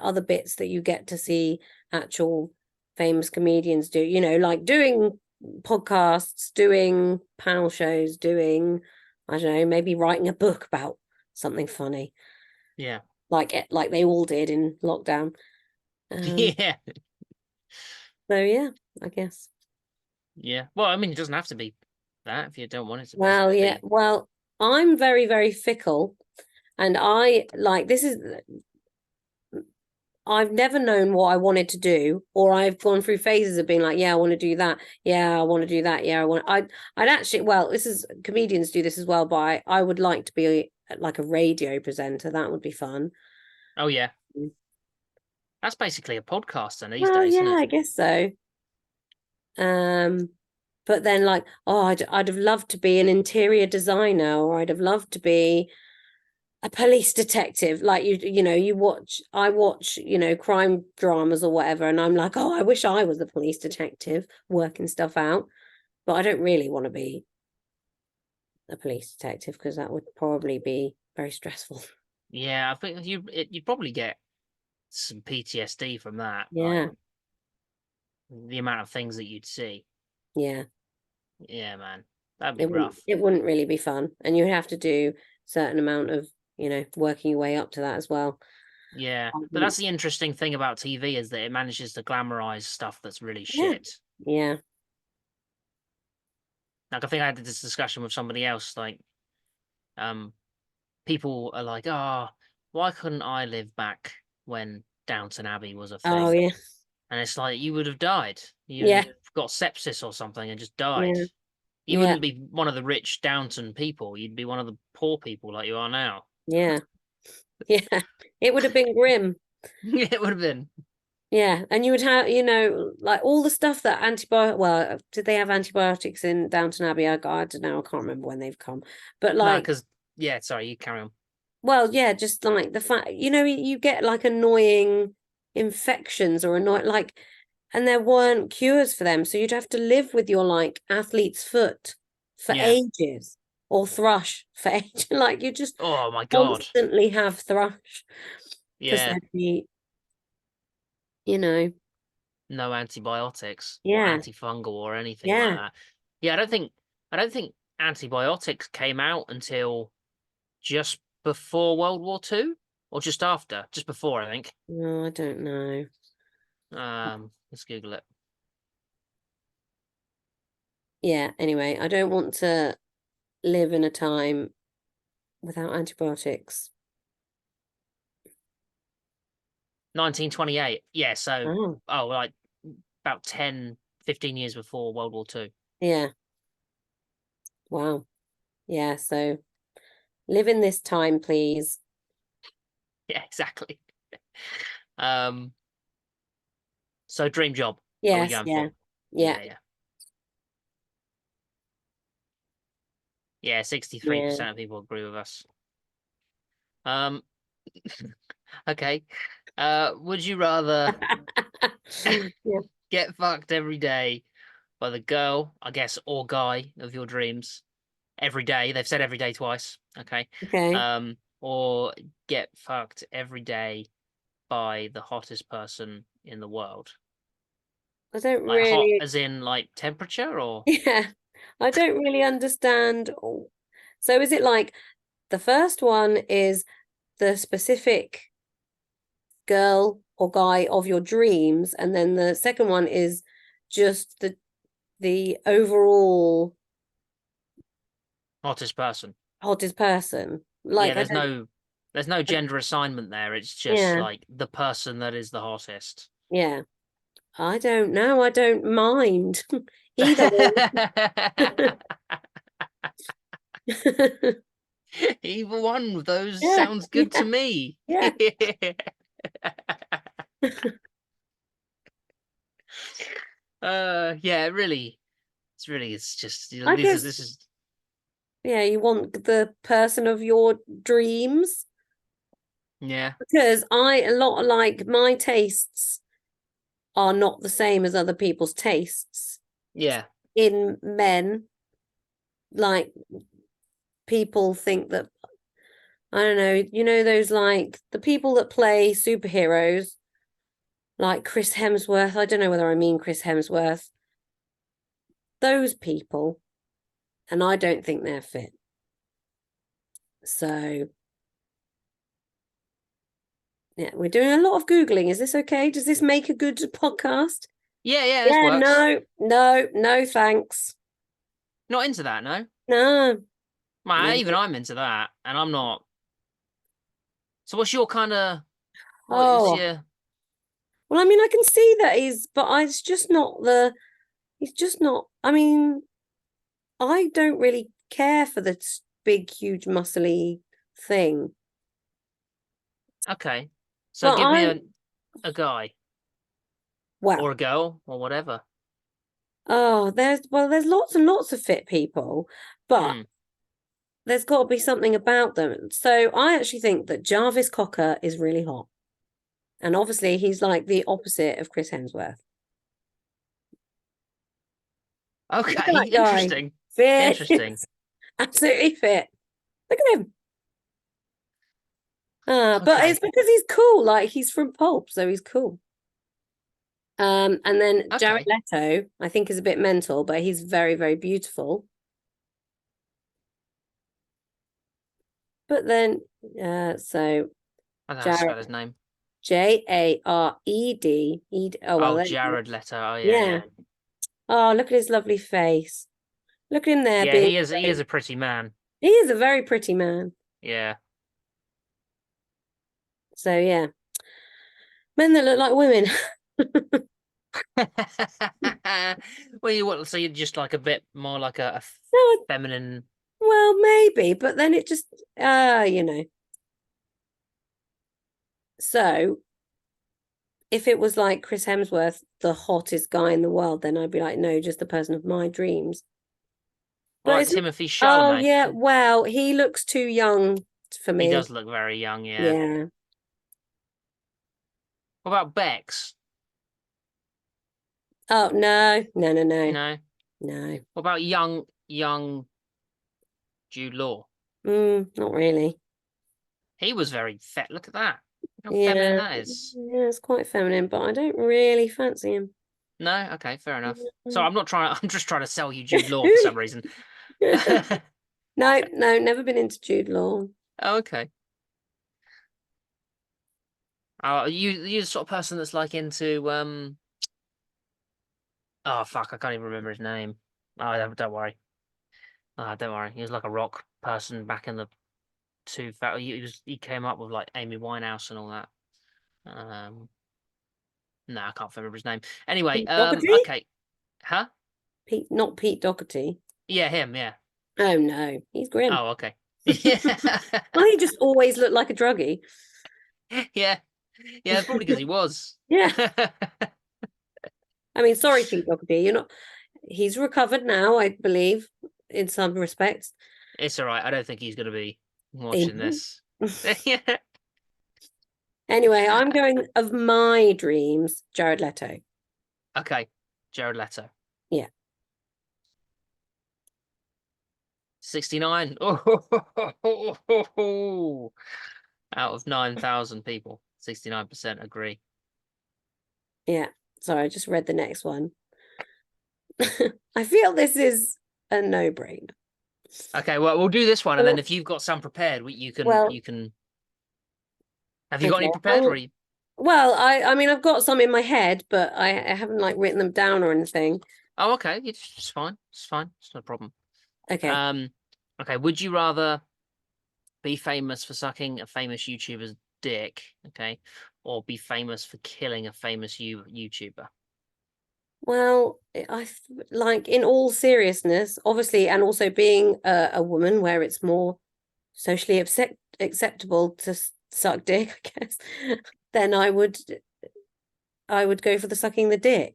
other bits that you get to see actual famous comedians do, like doing podcasts, doing panel shows, doing, I don't know, maybe writing a book about something funny, yeah, like they all did in lockdown. Um, yeah, so yeah, I guess. yeah. Well, I mean, it doesn't have to be that if you don't want it to Well, yeah. be. Well, I'm very, very fickle, and I like this is I've never known what I wanted to do, or I've gone through phases of being like, yeah, I want to do that. Yeah, I want to do that. Yeah, I'd actually, well, this is comedians do this as well, but I would like to be like a radio presenter. That would be fun. Oh yeah, that's basically a podcaster these Well, days, isn't yeah, it? I guess so. Um, but then like, oh, I'd have loved to be an interior designer, or I'd have loved to be a police detective. Like I watch crime dramas or whatever, and I'm like, oh, I wish I was a police detective working stuff out, but I don't really want to be a police detective because that would probably be very stressful. Yeah, I think you'd probably get some PTSD from that, like Yeah, the amount of things that you'd see. yeah, Yeah, man, that'd be it wouldn't rough. it wouldn't really be fun, and you'd have to do certain amount of working your way up to that as well. Yeah, I but that's wouldn't- the interesting thing about TV is that it manages to glamorize stuff that's really Yeah, shit. yeah, Like I think I had this discussion with somebody else. Like, people are like, "Oh, why couldn't I live back when Downton Abbey was a oh thing?" yeah, And it's like you would have died. You'd yeah, have got sepsis or something and just died. yeah, You yeah, wouldn't be one of the rich Downton people. You'd be one of the poor people like you are now. yeah, yeah. It would have been grim. It would have been. Yeah, and you would have, like all the stuff that well, did they have antibiotics in Downton Abbey? I don't know, I can't remember when they've come. But No, like, because yeah, sorry, you carry on. well, yeah, just like the fact, you get like annoying infections or annoying like, and there weren't cures for them. So you'd have to live with your like athlete's foot for Yeah. ages or thrush for ages. Like you just Oh my God. constantly have thrush because Yeah. there'd be, you know, No antibiotics or yeah, antifungal or anything like yeah. that. Yeah, I don't think antibiotics came out until just before World War Two or just after, just before, I think. No, I don't know. Let's Google it. Yeah, anyway, I don't want to live in a time without antibiotics. 1928. Yeah, so Oh, like about 10, 15 years before World War Two. yeah. Wow. Yeah, so live in this time, please. Yeah, exactly. Um, so dream job are we Yes, going yeah. for? Yeah, Yeah, yeah. Yeah, yeah. 63% of people agree with us. Um, okay. Would you rather Yeah. get fucked every day by the girl, I guess, or guy of your dreams, every day. They've said every day twice. Okay. Okay. Or get fucked every day by the hottest person in the world. I don't Like hot really, as in like temperature or yeah, I don't really understand. So is it like the first one is the specific girl or guy of your dreams, and then the second one is just the overall hottest person? hottest person? Yeah, Like I don't, there's no gender assignment there. It's just yeah, like the person that is the hottest. yeah. I don't know. I don't mind either one. Either one of those Yeah, sounds good to yeah, me. yeah. Yeah, really. It's just I these are guess, this is yeah, you want the person of your dreams yeah. because a lot like my tastes are not the same as other people's tastes Yeah. in men. Like people think that, I don't know, those like the people that play superheroes, like Chris Hemsworth. I don't know whether I mean Chris Hemsworth. Those people, and I don't think they're fit. So yeah, we're doing a lot of Googling. Is this okay? Does this make a good podcast? Yeah, yeah, this Yeah, works. no, no, no, thanks. Not into that, no. No, Man, no. even I'm into that, and I'm not. So what's your kind of what is Oh, your well, I mean, I can see that he's just not, I mean, I don't really care for the big, huge, muscly thing. okay? So But give me a guy well, or a girl or whatever. there's lots and lots of fit people, but Hmm. there's got to be something about them. So I actually think that Jarvis Cocker is really hot. And obviously he's like the opposite of Chris Hemsworth. Look at Okay, that guy. interesting. Fit. Interesting. Absolutely fit. Look at him. But it's Okay. because he's cool. Like he's from Pulp, so he's cool. And then Jared Okay. Leto, I think is a bit mental, but he's very, very beautiful. But then, so I don't know how to Jared, spell his name. Jared. Oh well, Oh, there you go. Jared Leto. Oh yeah, Yeah. yeah. Oh, look at his lovely face. Look at him there Yeah, being. he is a pretty man. He is a very pretty man. Yeah. So yeah, men that look like women. Well, you want so you're just like a bit more like a No, feminine. well, maybe, but then it just, you know. So if it was like Chris Hemsworth, the hottest guy in the world, then I'd be like, no, just the person of my dreams. Or But like it's not, Timothy oh Chalamet. yeah, well, he looks too young for He me. does look very young, yeah. Yeah. What about Bex? Oh no, no, no, no, No. no. What about young Jude Law? Not really. He was very fet. Look at that. Look how feminine Yeah, that is. yeah, it's quite feminine, but I don't really fancy him. No? Okay, fair enough. So Mm. I'm not trying I'm just trying to sell you Jude Law for some reason. No, no, never been into Jude Law. Oh, okay. You the sort of person that's like into oh fuck, I can't even remember his name. Oh, don't worry. Don't worry. He was like a rock person back in the he came up with like Amy Winehouse and all that. No, I can't remember his name. Anyway, Pete Doherty? okay. Huh? Not Pete Doherty. Yeah, him, yeah. Oh no, he's grim. Oh, okay. Yeah. Well, he just always looked like a druggie. Yeah. Yeah, probably because he was. Yeah. I mean, sorry, Pete Doherty. You're not. He's recovered now, I believe, in some respects. It's all right. I don't think he's going to be watching this. Yeah. Anyway, I'm going of my dreams, Jared Leto. Okay. Jared Leto. Yeah. 69. Out of 9,000 people, 69% agree. Yeah. Sorry, I just read the next one. I feel this is a no-brainer. Okay, well, we'll do this one, and then Well, if you've got some prepared, you can well, you can. Have you got any okay. prepared, or are you... Well, I mean, I've got some in my head, but I haven't like written them down or anything. Oh, okay, it's fine. It's fine. It's no problem. Okay. Okay. Would you rather be famous for sucking a famous YouTuber's dick, okay, or be famous for killing a famous YouTuber? Well, like in all seriousness, obviously, and also being a woman where it's more socially acceptable to suck dick, I guess, then I would go for the sucking the dick.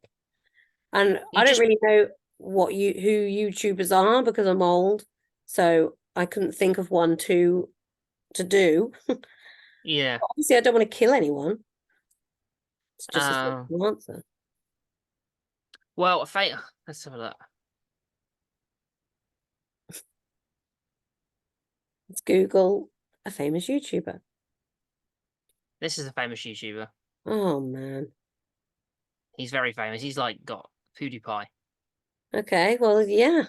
And You I don't just really know who YouTubers are because I'm old, so I couldn't think of one to do. Yeah. Obviously, I don't want to kill anyone. It's just a Uh, simple answer. well, let's have a look. Let's Google a famous YouTuber. This is a famous YouTuber. Oh man. He's very famous. He's like got PewDiePie. Okay, well, yeah,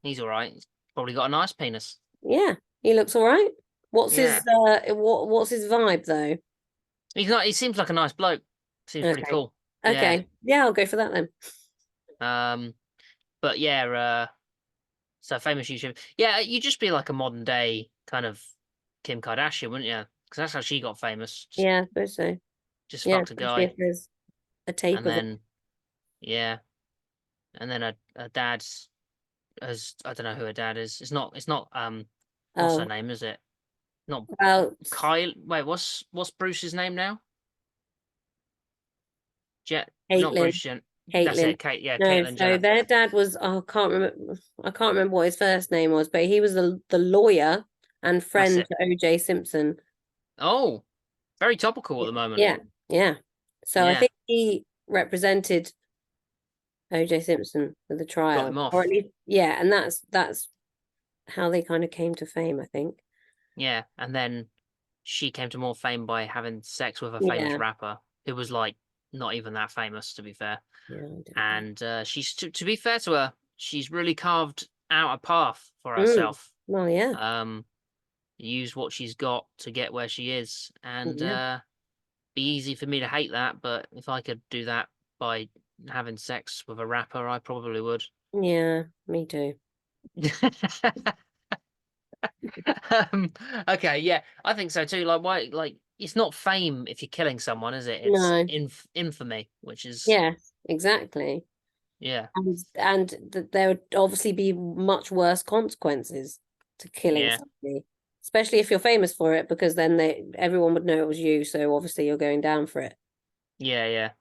He's all right. He's probably got a nice penis. yeah, he looks all right. Yeah. What's his vibe though? He's not. He seems like a nice bloke. Seems pretty Okay, cool. Yeah. okay, yeah, I'll go for that then. Um. But yeah. So famous YouTuber. Yeah. You'd just be like a modern day kind of Kim Kardashian, wouldn't you? Because that's how she got famous. Yeah, I suppose so. Just Yeah, fucked a especially if guy, there's a tape and of it. then yeah, and then a dad's as I don't know who her dad is. It's not what's her Oh, name, is it? Not well, Kyle. Wait, what's Bruce's name now? Jet, not Caitlin, Bruce Jen. That's Caitlin. it. Kate, yeah, No, Caitlyn so Jenner. their dad was, oh, I can't remember what his first name was, but he was the lawyer and That's friend it. to OJ Simpson. Oh, very topical at the moment. Yeah, yeah. So I Yeah, think he represented OJ Simpson with the got him trial, or at off. least, yeah, and that's how they kind of came to fame, I think. Yeah, and then she came to more fame by having sex with a famous Yeah, rapper who was like not even that famous, to be fair. yeah, I don't know. And she's to be fair to her, she's really carved out a path for Mm. herself. Well, yeah, Um, used what she's got to get where she is, and yeah, be easy for me to hate that, but if I could do that by having sex with a rapper, I probably would. yeah, me too. um, okay, yeah, I think so too. Like, why? Like, it's not fame if you're killing someone, is it? It's No, infamy, which is yes, exactly. yeah, And there would obviously be much worse consequences to killing yeah, somebody, especially if you're famous for it, because then everyone would know it was you. So obviously you're going down for it. yeah.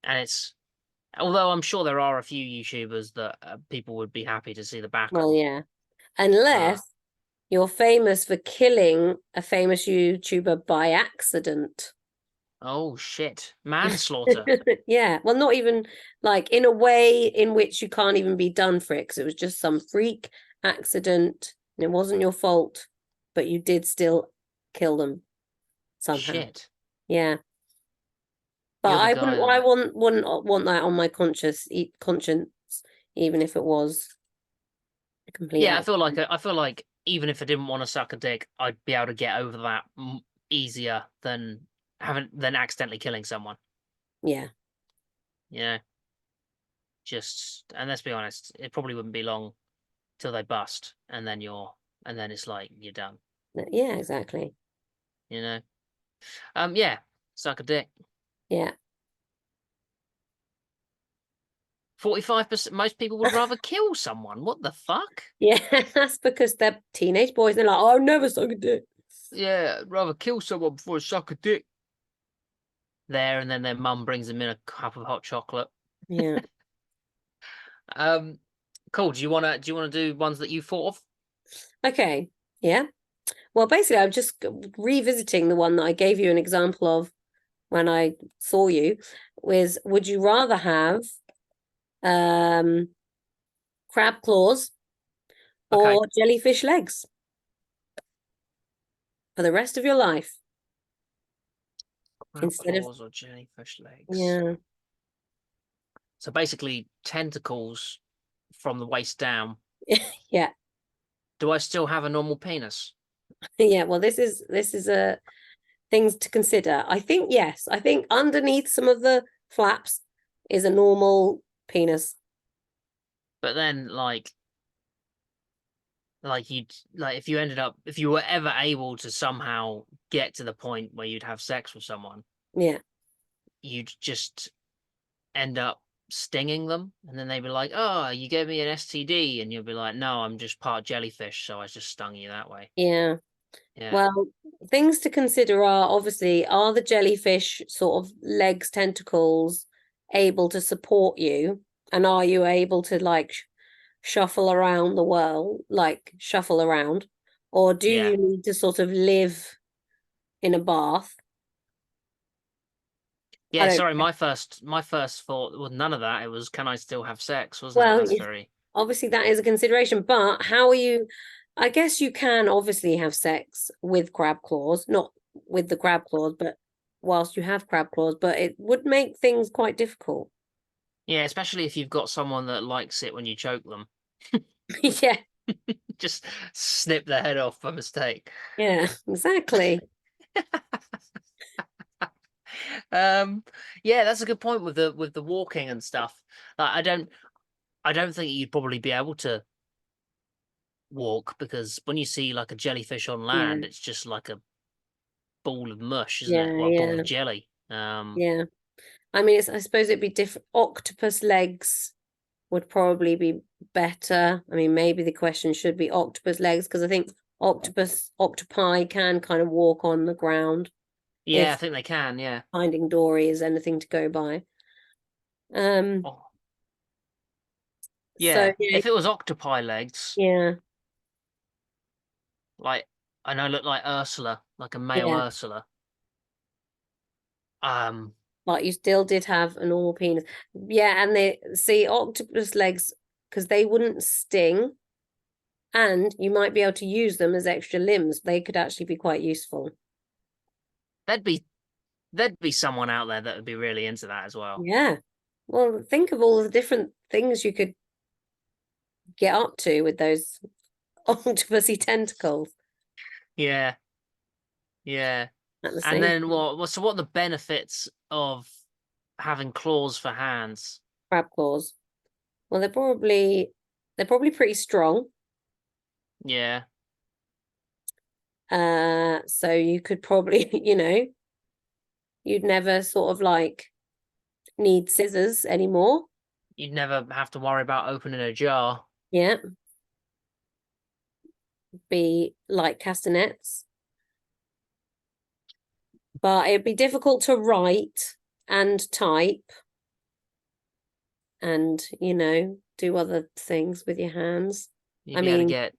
And it's although I'm sure there are a few YouTubers that people would be happy to see the back Well, of. yeah, Uh, unless you're famous for killing a famous YouTuber by accident. oh shit, manslaughter. Yeah, well, not even like in a way in which you can't even be done for it because it was just some freak accident and it wasn't your fault, but you did still kill them somehow. Shit, Yeah, but you're the I guy wouldn't. that I like. wouldn't want that on my conscience, even if it was a complete Yeah, accident. I feel like even if I didn't want to suck a dick, I'd be able to get over that easier than accidentally killing someone. Yeah, You know, just and let's be honest, it probably wouldn't be long till they bust, and then it's like you're done. yeah, exactly. You know, yeah, suck a dick. Yeah. 45%. Most people would rather kill someone. What the fuck? Yeah, that's because they're teenage boys. They're like, oh, I'll never suck a dick. Yeah, I'd rather kill someone before I suck a dick. There, and then their mum brings them in a cup of hot chocolate. Yeah. Um, cool. Do you wanna do ones that you thought of? Okay. Yeah. Well, basically, I'm just revisiting the one that I gave you an example of when I saw you. Was would you rather have um crab claws Okay. or jellyfish legs for the rest of your life Crab instead of, claws or jellyfish legs. yeah. So basically tentacles from the waist down. Yeah. Do I still have a normal penis? Yeah. Well, this is a things to consider. I think yes. I think underneath some of the flaps is a normal penis. But then if you ended up if you were ever able to somehow get to the point where you'd have sex with someone, Yeah. you'd just end up stinging them, and then they'd be like, "Oh, you gave me an STD," and you'll be like, "No, I'm just part jellyfish, so I just stung you that way." Yeah. Yeah, Well, things to consider are obviously, are the jellyfish sort of legs, tentacles able to support you? And are you able to like shuffle around the world, like shuffle around? Or do yeah, you need to sort of live in a bath? I yeah. don't Sorry, know. my first thought was none of that. It was, can I still have sex? Wasn't it? Well, That's very obviously that is a consideration, but how are you? I guess you can obviously have sex with crab claws, not with the crab claws, but whilst you have crab claws, but it would make things quite difficult. yeah, especially if you've got someone that likes it when you choke them. Yeah, Just snip their head off by mistake. yeah, exactly. Um, yeah, that's a good point with the walking and stuff. Like, I don't think you'd probably be able to walk because when you see like a jellyfish on Yeah, land, it's just like a ball of mush, isn't it? yeah, Well, a ball yeah, of jelly. yeah. I mean, I suppose it'd be different. Octopus legs would probably be better. I mean, maybe the question should be octopus legs because I think octopi can kind of walk on the ground Yeah, I if think they can. Yeah. Finding Dory is anything to go by. Um, Oh, so yeah. yeah, If it was octopi legs, yeah, like I know, look like Ursula, like a male yeah. Ursula. Um, But you still did have a normal penis. Yeah, and they see octopus legs because they wouldn't sting, and you might be able to use them as extra limbs. They could actually be quite useful. there'd be there'd be someone out there that would be really into that as well. Yeah. Well, think of all the different things you could get up to with those octopusy tentacles Yeah, yeah. at the And same then time. what are the benefits of having claws for hands? Crab claws. Well, they're probably pretty strong. Yeah. So you could probably, you'd never sort of like need scissors anymore. You'd never have to worry about opening a jar. Yeah, be like castanets, but it'd be difficult to write and type and, do other things with your hands. You'd I be able to mean, get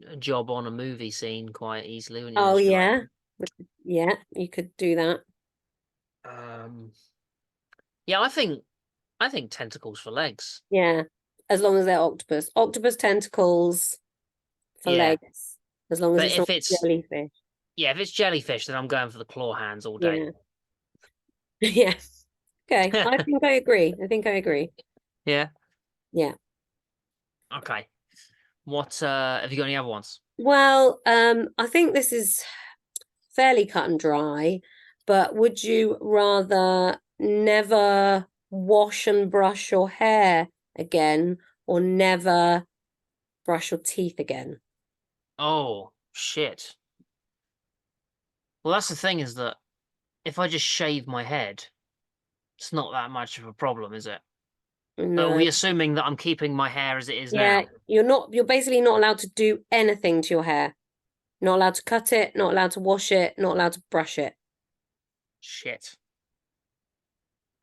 a job on a movie scene quite easily, wouldn't you? oh Just be like, yeah, yeah, you could do that. um, yeah, I think tentacles for legs. Yeah, as long as they're octopus tentacles for Yeah, legs, as long as but it's not jellyfish. if it's jellyfish, then I'm going for the claw hands all day. Yeah, yeah. Okay, I think I agree. Yeah. Yeah. Okay. What have you got any other ones? Well, I think this is fairly cut and dry, but would you rather never wash and brush your hair again or never brush your teeth again? Oh, shit. Well, that's the thing is that if I just shave my head, it's not that much of a problem, is it? But are No. we assuming that I'm keeping my hair as it is Yeah, now? you're basically not allowed to do anything to your hair. Not allowed to cut it, not allowed to wash it, not allowed to brush it. Shit.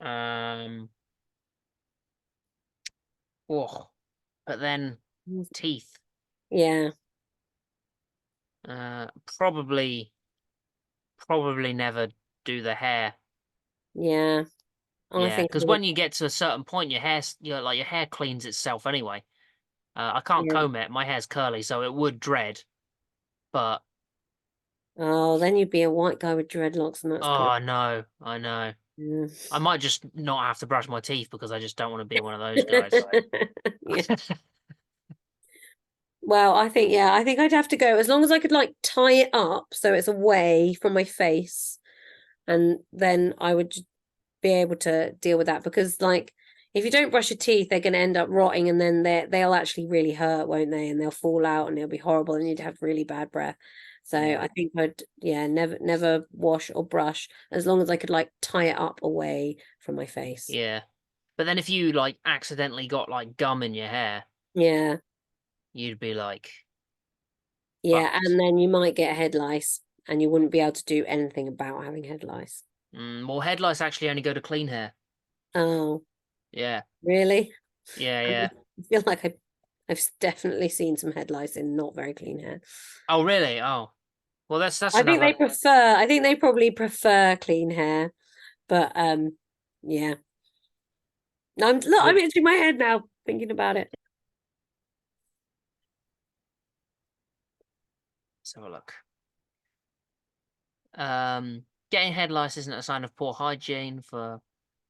Um, oh, but then teeth. Yeah, Uh, probably, probably never do the hair. yeah. I Yeah, think I because would. when you get to a certain point, your hair cleans itself anyway. I can't Yeah. comb it. My hair's curly, so it would dread. But Oh, then you'd be a white guy with dreadlocks, and that's good. oh no, I know. Yeah. I might just not have to brush my teeth because I just don't want to be one of those guys. Yeah. Well, I think I'd have to go as long as I could like tie it up so it's away from my face, and then I would be able to deal with that because like if you don't brush your teeth, they're going to end up rotting, and then they'll actually really hurt, won't they? And they'll fall out, and it'll be horrible, and you'd have really bad breath. So Yeah. I think I'd never wash or brush as long as I could like tie it up away from my face. Yeah. But then if you like accidentally got like gum in your hair, Yeah, you'd be like yeah, fucked. and then you might get head lice, and you wouldn't be able to do anything about having head lice. Well, head lice actually only go to clean hair. Oh, Yeah. really? Yeah, I yeah. feel like I've definitely seen some head lice in not very clean hair. Oh, really? Oh. Well, that's another. I think they probably prefer clean hair, but yeah. I'm Would itching my head now thinking about it. Let's have a look. Getting head lice isn't a sign of poor hygiene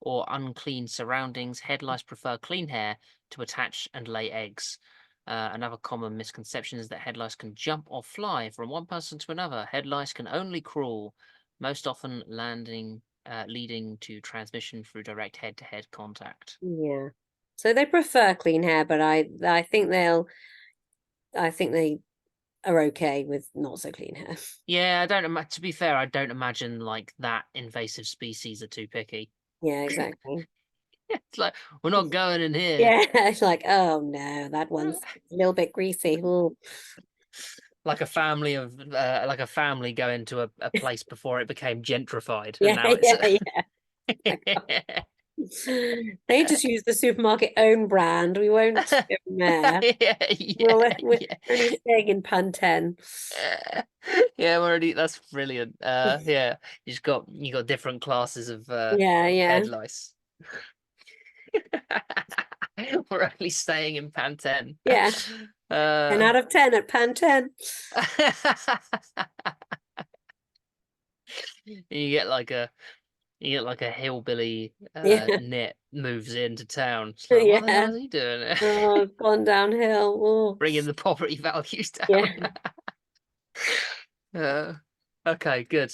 or unclean surroundings. Head lice prefer clean hair to attach and lay eggs. Another common misconception is that head lice can jump or fly from one person to another. Head lice can only crawl, most often leading to transmission through direct head-to-head contact. Yeah. So they prefer clean hair, but I think they are okay with not so clean hair. Yeah, to be fair, I don't imagine like that invasive species are too picky. Yeah, exactly. It's like, we're not going in here. Yeah, it's like, oh no, that one's a little bit greasy. Ooh. Like a family going to a place before it became gentrified, and Yeah, now it's yeah. They just use the supermarket own brand. We won't go there. yeah, We're yeah, only staying in Pan 10. yeah. We're already That's brilliant. Yeah, you got different classes Yeah, of yeah, head lice. We're only staying in Pan 10. yeah. 10 Uh, out of 10 at Pan 10. you get like a You get like a hillbilly Yeah, knit moves into town. It's like, what the hell yeah. is he doing? Oh, it's gone downhill. Oh, Bringing the property values down. yeah, uh, okay, good.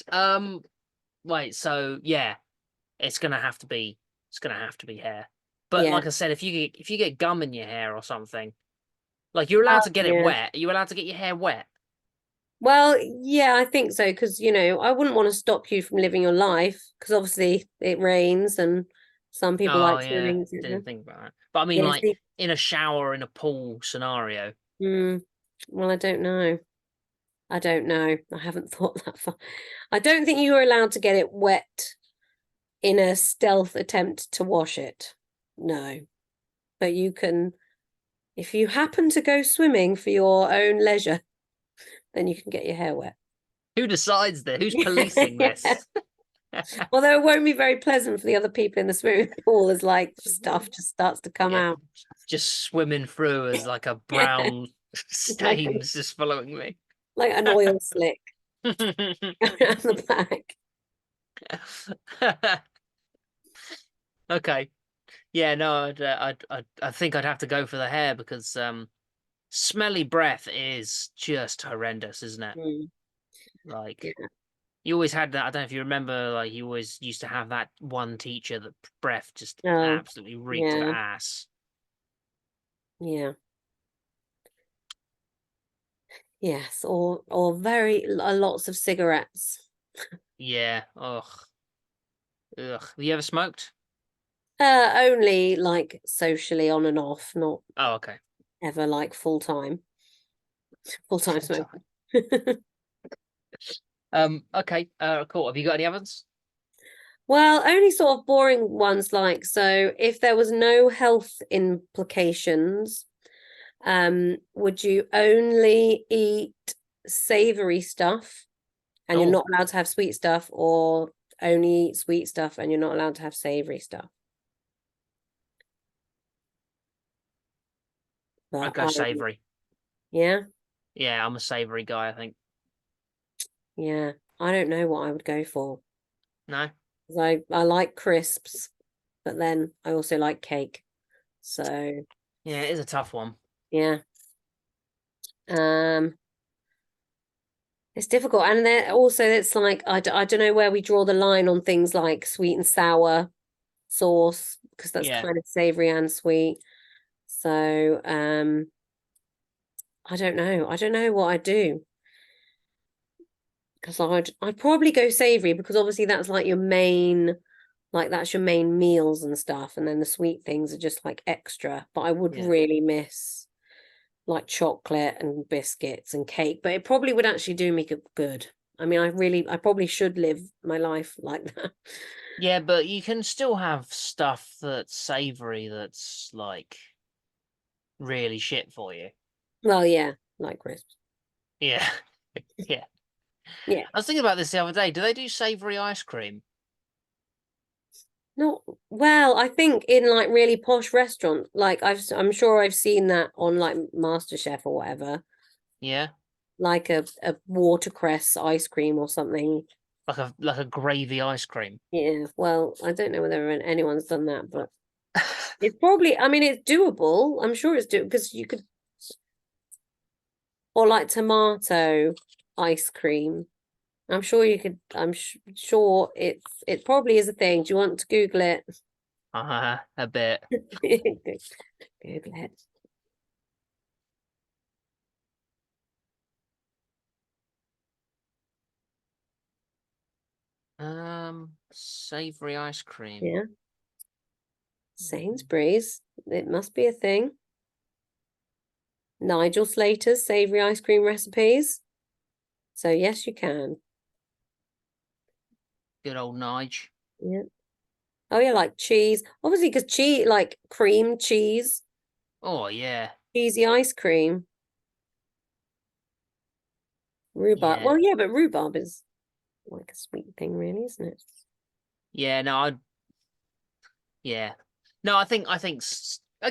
Wait, so yeah, it's gonna have to be hair. But yeah. like I said, if you get gum in your hair or something, like you're allowed Oh, to get it yeah. wet. Are you allowed to get your hair wet? Well, yeah, I think so because I wouldn't want to stop you from living your life because obviously it rains and some people Oh like yeah, swimming, etc. didn't think about that. But I mean, Yeah, like see, in a shower, in a pool scenario. well, I don't know. I don't know. I haven't thought that far. I don't think you were allowed to get it wet in a stealth attempt to wash it. No. But you can, if you happen to go swimming for your own leisure, then you can get your hair wet. Who decides this? Who's policing Yeah. this? Although it won't be very pleasant for the other people in the swimming pool as like stuff just starts to come Yeah, out. just swimming through as like a Yeah. brown Like stains just following me. like an oil slick around the back. Okay. Yeah, no, I think I'd have to go for the hair because smelly breath is just horrendous, isn't it? Mm, Like yeah. you always had that. I don't know if you remember, like you always used to have that one teacher that breath just Oh, absolutely reeked of yeah. ass. Yeah. Yes, or very lots of cigarettes. Yeah. Ugh. Ugh. Have you ever smoked? Only like socially on and off, not Oh, okay. ever like full time Full smoker. time. Okay. Cool. Have you got any others? Well, only sort of boring ones like so if there was no health implications, would you only eat savory stuff and you're Oh, not allowed to have sweet stuff, or only eat sweet stuff and you're not allowed to have savory stuff? I'd but go savoury. yeah, Yeah, I'm a savoury guy, I think. yeah. I don't know what I would go for. No? 'Cause I like crisps, but then I also like cake. So Yeah, it is a tough one. yeah. Um, it's difficult, and then also it's like I don't know where we draw the line on things like sweet and sour sauce because that's Yeah. kind of savory and sweet. So I don't know. I don't know what I'd do because I'd probably go savory because obviously that's like your main, like that's your main meals and stuff, and then the sweet things are just like extra. But I would Yeah. really miss like chocolate and biscuits and cake, but it probably would actually do me good. I mean, I probably should live my life like that. Yeah, but you can still have stuff that's savoury that's like really shit for you. Well, yeah, like crisps. Yeah. Yeah. Yeah. I was thinking about this the other day. Do they do savoury ice cream? Not well, I think in like really posh restaurants, like I'm sure I've seen that on like MasterChef or whatever, Yeah. like a watercress ice cream or something. Like a gravy ice cream. Yeah, well, I don't know whether anyone's done that, but it's probably, I mean, it's doable. I'm sure it's doable because you could, or like tomato ice cream. I'm sure you could, sure it probably is a thing. Do you want to Google it? A bit. Google it. Savoury ice cream. Yeah, Sainsbury's. It must be a thing. Nigel Slater's savory ice cream recipes. So yes, you can. Good old Nige. Yeah. Oh yeah, like cheese. Obviously, because cheese, like cream cheese, Oh yeah. cheesy ice cream, rhubarb. Yeah. Well, yeah, but rhubarb is like a sweet thing, really, isn't it? Yeah, no, yeah. No, I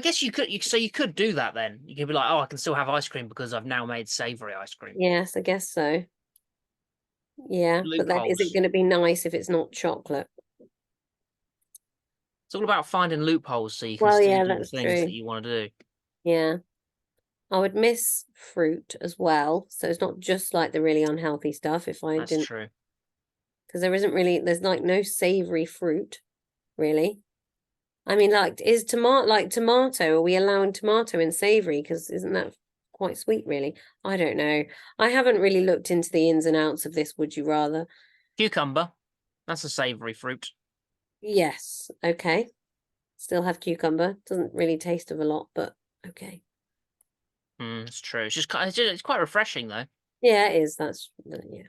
guess you could do that then. You could be like, "Oh, I can still have ice cream because I've now made savoury ice cream." Yes, I guess so. Yeah, but then is it Loopholes. going to be nice if it's not chocolate? It's all about finding loopholes so you can Well, still yeah, do the that's things that true. you want to do. Yeah. I would miss fruit as well. So it's not just like the really unhealthy stuff if I That's didn't, true. because there isn't really, there's like no savory fruit, really. I mean, like, is tomato like tomato? Are we allowing tomato in savory? Because isn't that quite sweet, really? I don't know. I haven't really looked into the ins and outs of this. Would you rather? Cucumber. That's a savoury fruit. Yes. Okay. Still have cucumber. Doesn't really taste of a lot, but okay. It's true. It's quite refreshing though. Yeah, it is. That's yeah.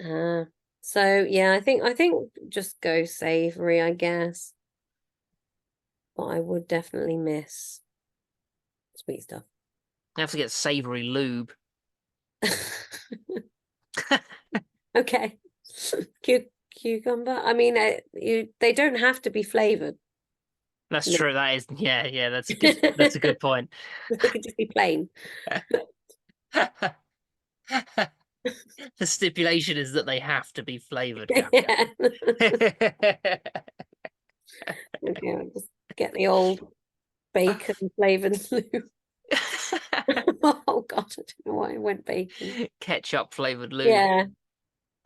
Uh, so yeah, I think just go savory, I guess. But I would definitely miss sweet stuff. You have to get savoury lube. Okay. Cucumber. I mean, they don't have to be flavored. That's No. true. That is, yeah. That's a good point. They could just be plain. The stipulation is that they have to be flavored, Kathy. Yeah. Okay, I'll just get the old bacon flavored lube. Oh God, I don't know why I went bacon. Ketchup flavored lube. Yeah.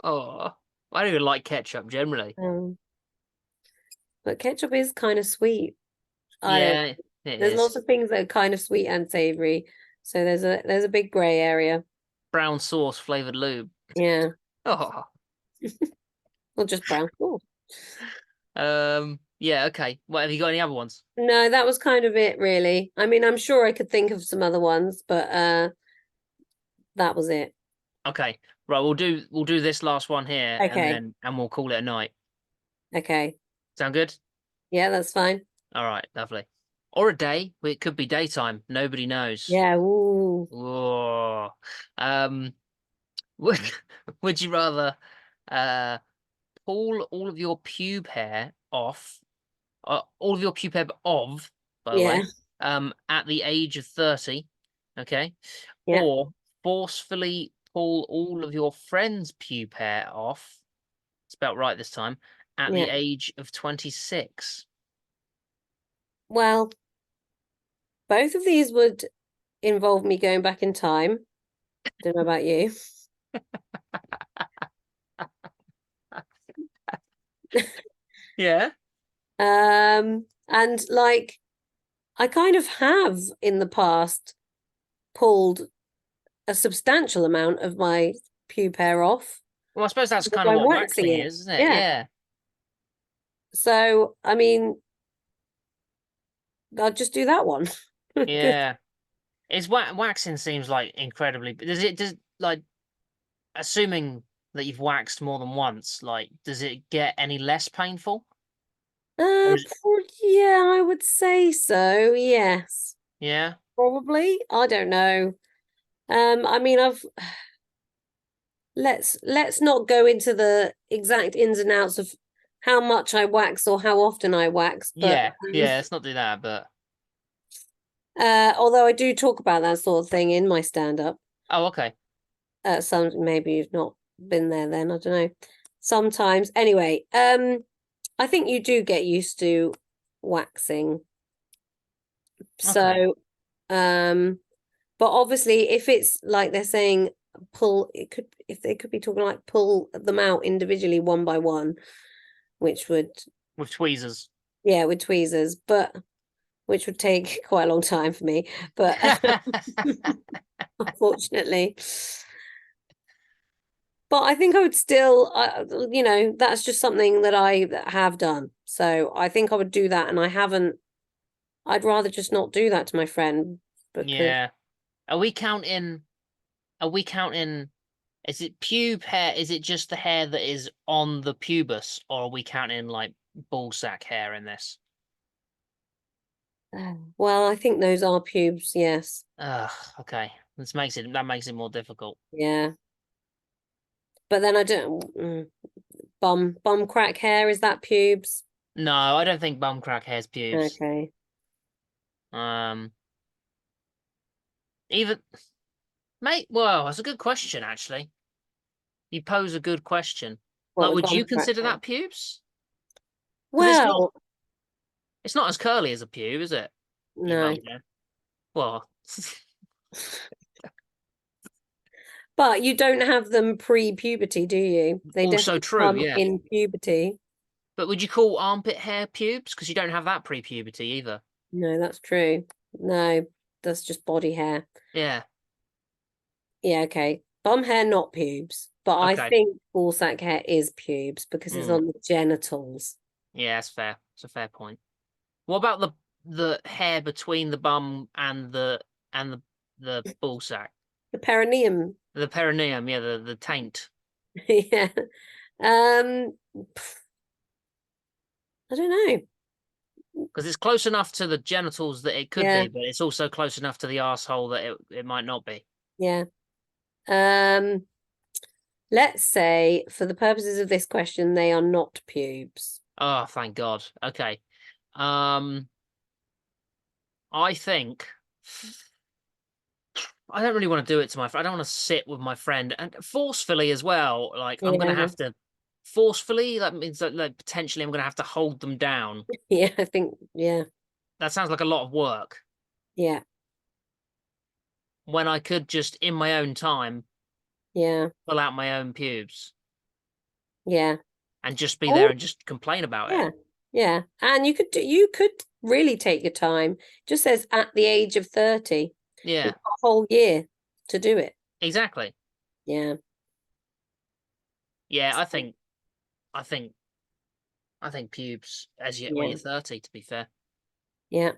Oh, I don't even like ketchup generally. Um, but ketchup is kind of sweet. I don't. Yeah, it There's lots is. of things that are kind of sweet and savory. So there's a big gray area. Brown sauce flavored lube. Yeah. Oh, Or just brown sauce. yeah, okay. What have you got any other ones? No, that was kind of it, really. I mean, I'm sure I could think of some other ones, but that was it. Okay, right. We'll do this last one here, and Okay. then we'll call it a night. Okay. Sound good? Yeah, that's fine. All right, lovely. Or a day. It could be daytime. Nobody knows. Yeah. Ooh. Whoa. Um, would would you rather uh pull all of your pube hair off, all of your pube hair off, by the Yeah. way, at the age of 30, okay, Yeah. or forcefully pull all of your friends' pube hair off, spelt right this time, at the Yeah. age of 26. Well, both of these would involve me going back in time. Don't know about you. Yeah. And like I kind of have in the past pulled a substantial amount of my pube hair off Well, I suppose that's kind of by what waxing waxing it. is, isn't it? Yeah. Yeah. So, I mean, I'll just do that one. Yeah. It's waxing seems like incredibly. Does like assuming that you've waxed more than once, like does it get any less painful? Or is it, Yeah, I would say so. Yes, yeah. probably. I don't know. I mean, let's not go into the exact ins and outs of how much I wax or how often I wax, but Yeah. Yeah, let's not do that, but although I do talk about that sort of thing in my stand-up, oh, okay. some maybe you've not been there then, I don't know. Sometimes, anyway, I think you do get used to waxing. Okay. So, but obviously, if it's like they're saying pull, it could if they could be talking like pull them out individually one by one, which would With tweezers. yeah with tweezers, but which would take quite a long time for me. But unfortunately, but I think I would still, that's just something that I have done. So I think I would do that, and I haven't. I'd rather just not do that to my friend because Yeah. Are we counting are we counting is it pube hair? Is it just the hair that is on the pubis, or are we counting like ball sack hair in this? well, I think those are pubes. Yes, Ugh, okay. That makes it more difficult. yeah. But then I don't bum crack hair. Is that pubes? No, I don't think bum crack hair's pubes. Okay. Um, even mate. Well, that's a good question actually. You pose a good question. What Like, with would bum you crack consider hair? that pubes? Because Well, it's not as curly as a pube, is it? You no. imagine. Well, But you don't have them pre-puberty, do you? They also definitely true, come yeah. in puberty. But would you call armpit hair pubes? Because you don't have that pre-puberty either. No, that's true. No, that's just body hair. Yeah. Yeah, okay. Bum hair, not pubes. But I Okay. think ball sack hair is pubes because it's Mm. on the genitals. Yeah, that's fair. It's a fair point. What about the hair between the bum and the ball sack? The perineum. The perineum, yeah, the taint. Yeah. Um, I don't know. Because it's close enough to the genitals that it could Yeah, be, but it's also close enough to the asshole that it might not be. yeah. Um, let's say for the purposes of this question, they are not pubes. Oh, thank God. Okay. Um, I think I don't really want to do it to my friend. I don't want to sit with my friend and forcefully as well. Like I'm gonna Yeah, have to forcefully. That means that like potentially I'm gonna have to hold them down. yeah, I think, yeah, That sounds like a lot of work yeah, when I could just in my own time yeah, pull out my own pubes yeah. and just be there Oh, and just complain about it. yeah, yeah. And you could really take your time. Just says at the age of 30. You've Yeah, got a whole year to do it. exactly. Yeah, Yeah, I think I think pubes as you when yeah, you're 30. To be fair, yeah.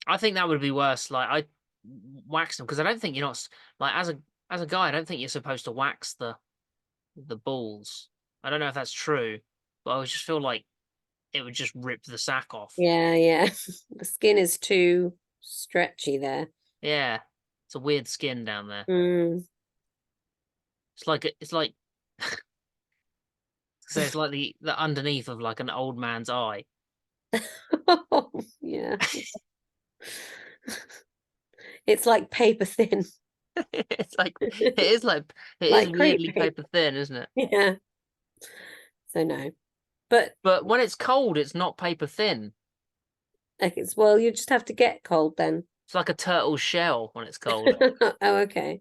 I think that would be worse. Like I wax them because I don't think you're not like as a guy. I don't think you're supposed to wax the balls. I don't know if that's true, but I just feel like it would just rip the sack off. Yeah, yeah. The skin is too stretchy there. Yeah, it's a weird skin down there. Mm. It's like so it's like the underneath of like an old man's eye. Yeah. It's like paper thin. It's like it is Like crepe weirdly paper. paper thin, isn't it? Yeah. So no. But But when it's cold, it's not paper thin. like well, you just have to get cold then. It's like a turtle shell when it's cold. Oh, okay.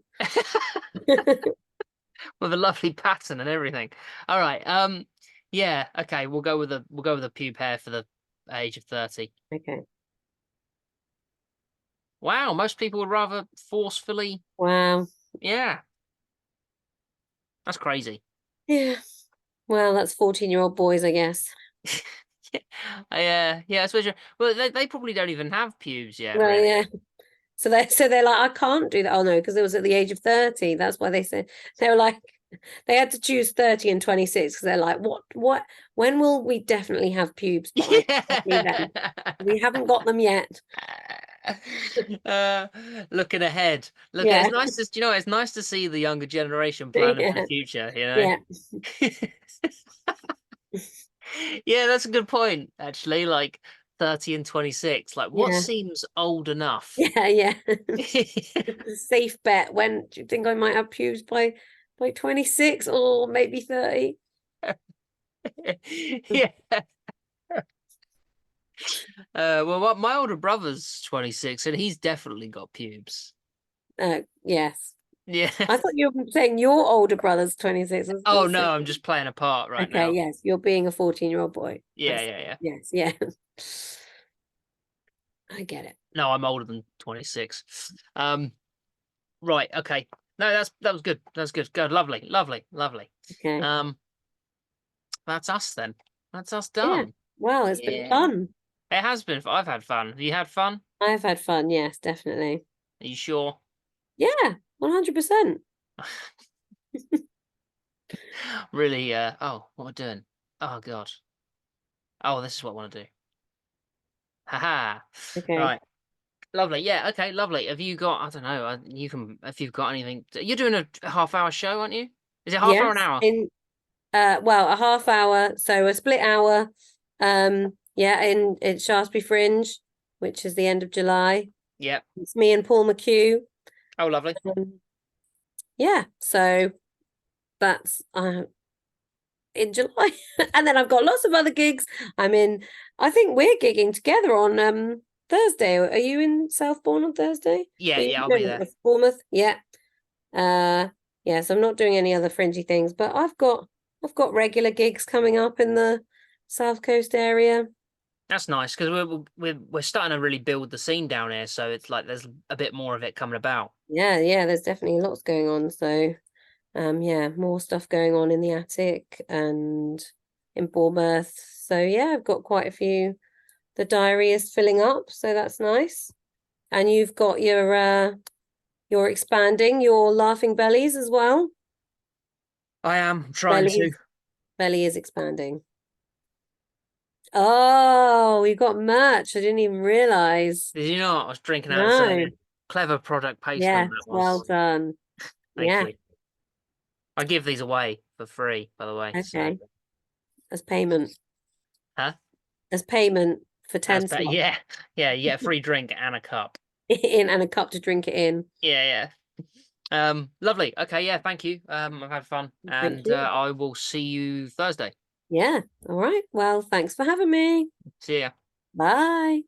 With a lovely pattern and everything. All right. Yeah, okay, we'll go with a pube hair for the age of 30. Okay. Wow, most people would rather forcefully. Wow. Yeah. That's crazy. Yeah. Well, that's 14-year-old boys, I guess. Yeah, I suppose well, they probably don't even have pubes yet, Well, really. yeah. So they're like, I can't do that. Oh no, because it was at the age of 30. That's why they were like they had to choose 30 and 26 because they're like, what when will we definitely have pubes by? Definitely then. We haven't got them yet. Looking ahead. Look, Yeah. it's nice to, it's nice to see the younger generation planning for the Yeah. future, you know? Yeah. Yeah, that's a good point, actually. Like 30 and 26. Like, what Yeah. seems old enough? Yeah. Yeah. It's a safe bet. When do you think I might have pubes by 26 or maybe 30? Yeah. Well, my older brother's 26 and he's definitely got pubes. Yes. Yeah. I thought you were saying your older brother's 26. I was Oh gonna say, no, I'm just playing a part right okay, now. yes, you're being a 14-year-old boy. Yeah, yeah, yeah. Yes, yeah. I get it. No, I'm older than 26. Right, okay. No, that was good. That was good. Good, lovely, lovely, lovely. Okay. That's us then. That's us Yeah. done. Well, it's been Yeah. fun. It has been. I've had fun. Have you had fun? I've had fun. Yes, definitely. Are you sure? Yeah, 100%. Really, oh, what am I doing? Oh God. Oh, this is what I want to do. Haha. Okay. Right. Lovely. Yeah, okay, lovely. Have you got, I don't know, you can, if you've got anything, you're doing a half-hour show, aren't you? Is it half hour an Yes, hour? in well, a half hour, so a split hour. Yeah, in Shaftesbury Fringe, which is the end of July. Yeah. It's me and Paul McHugh. Oh, lovely. Yeah, so that's in July. And then I've got lots of other gigs. I think we're gigging together on Thursday. Are you in Southbourne on Thursday? Yeah, Are you yeah, I'll be doing there. Bournemouth? Yeah. Yeah, so I'm not doing any other fringy things, but I've got regular gigs coming up in the South Coast area. That's nice because we're starting to really build the scene down here, so it's like there's a bit more of it coming about. Yeah, there's definitely lots going on. So yeah, more stuff going on in the attic and in Bournemouth. So yeah, I've got quite a few. The diary is filling up, so that's nice. And you've got you're expanding your laughing bellies as well. I am trying Belly to. is belly is expanding. Oh, we've got merch. I didn't even realize. Did you know I was drinking out of No. clever product placement Yes, that well was. done. Thank Yeah. you. I give these away for free, by the way. So, Okay. As payment. huh? As payment for That's 10 better. slots Yeah, yeah. You get a free drink and a cup. in and a cup to drink it in. Yeah, yeah. Lovely. Okay, yeah. Thank you. I've had fun, Thank and you. I will see you Thursday. Yeah. All right. Well, thanks for having me. See ya. Bye.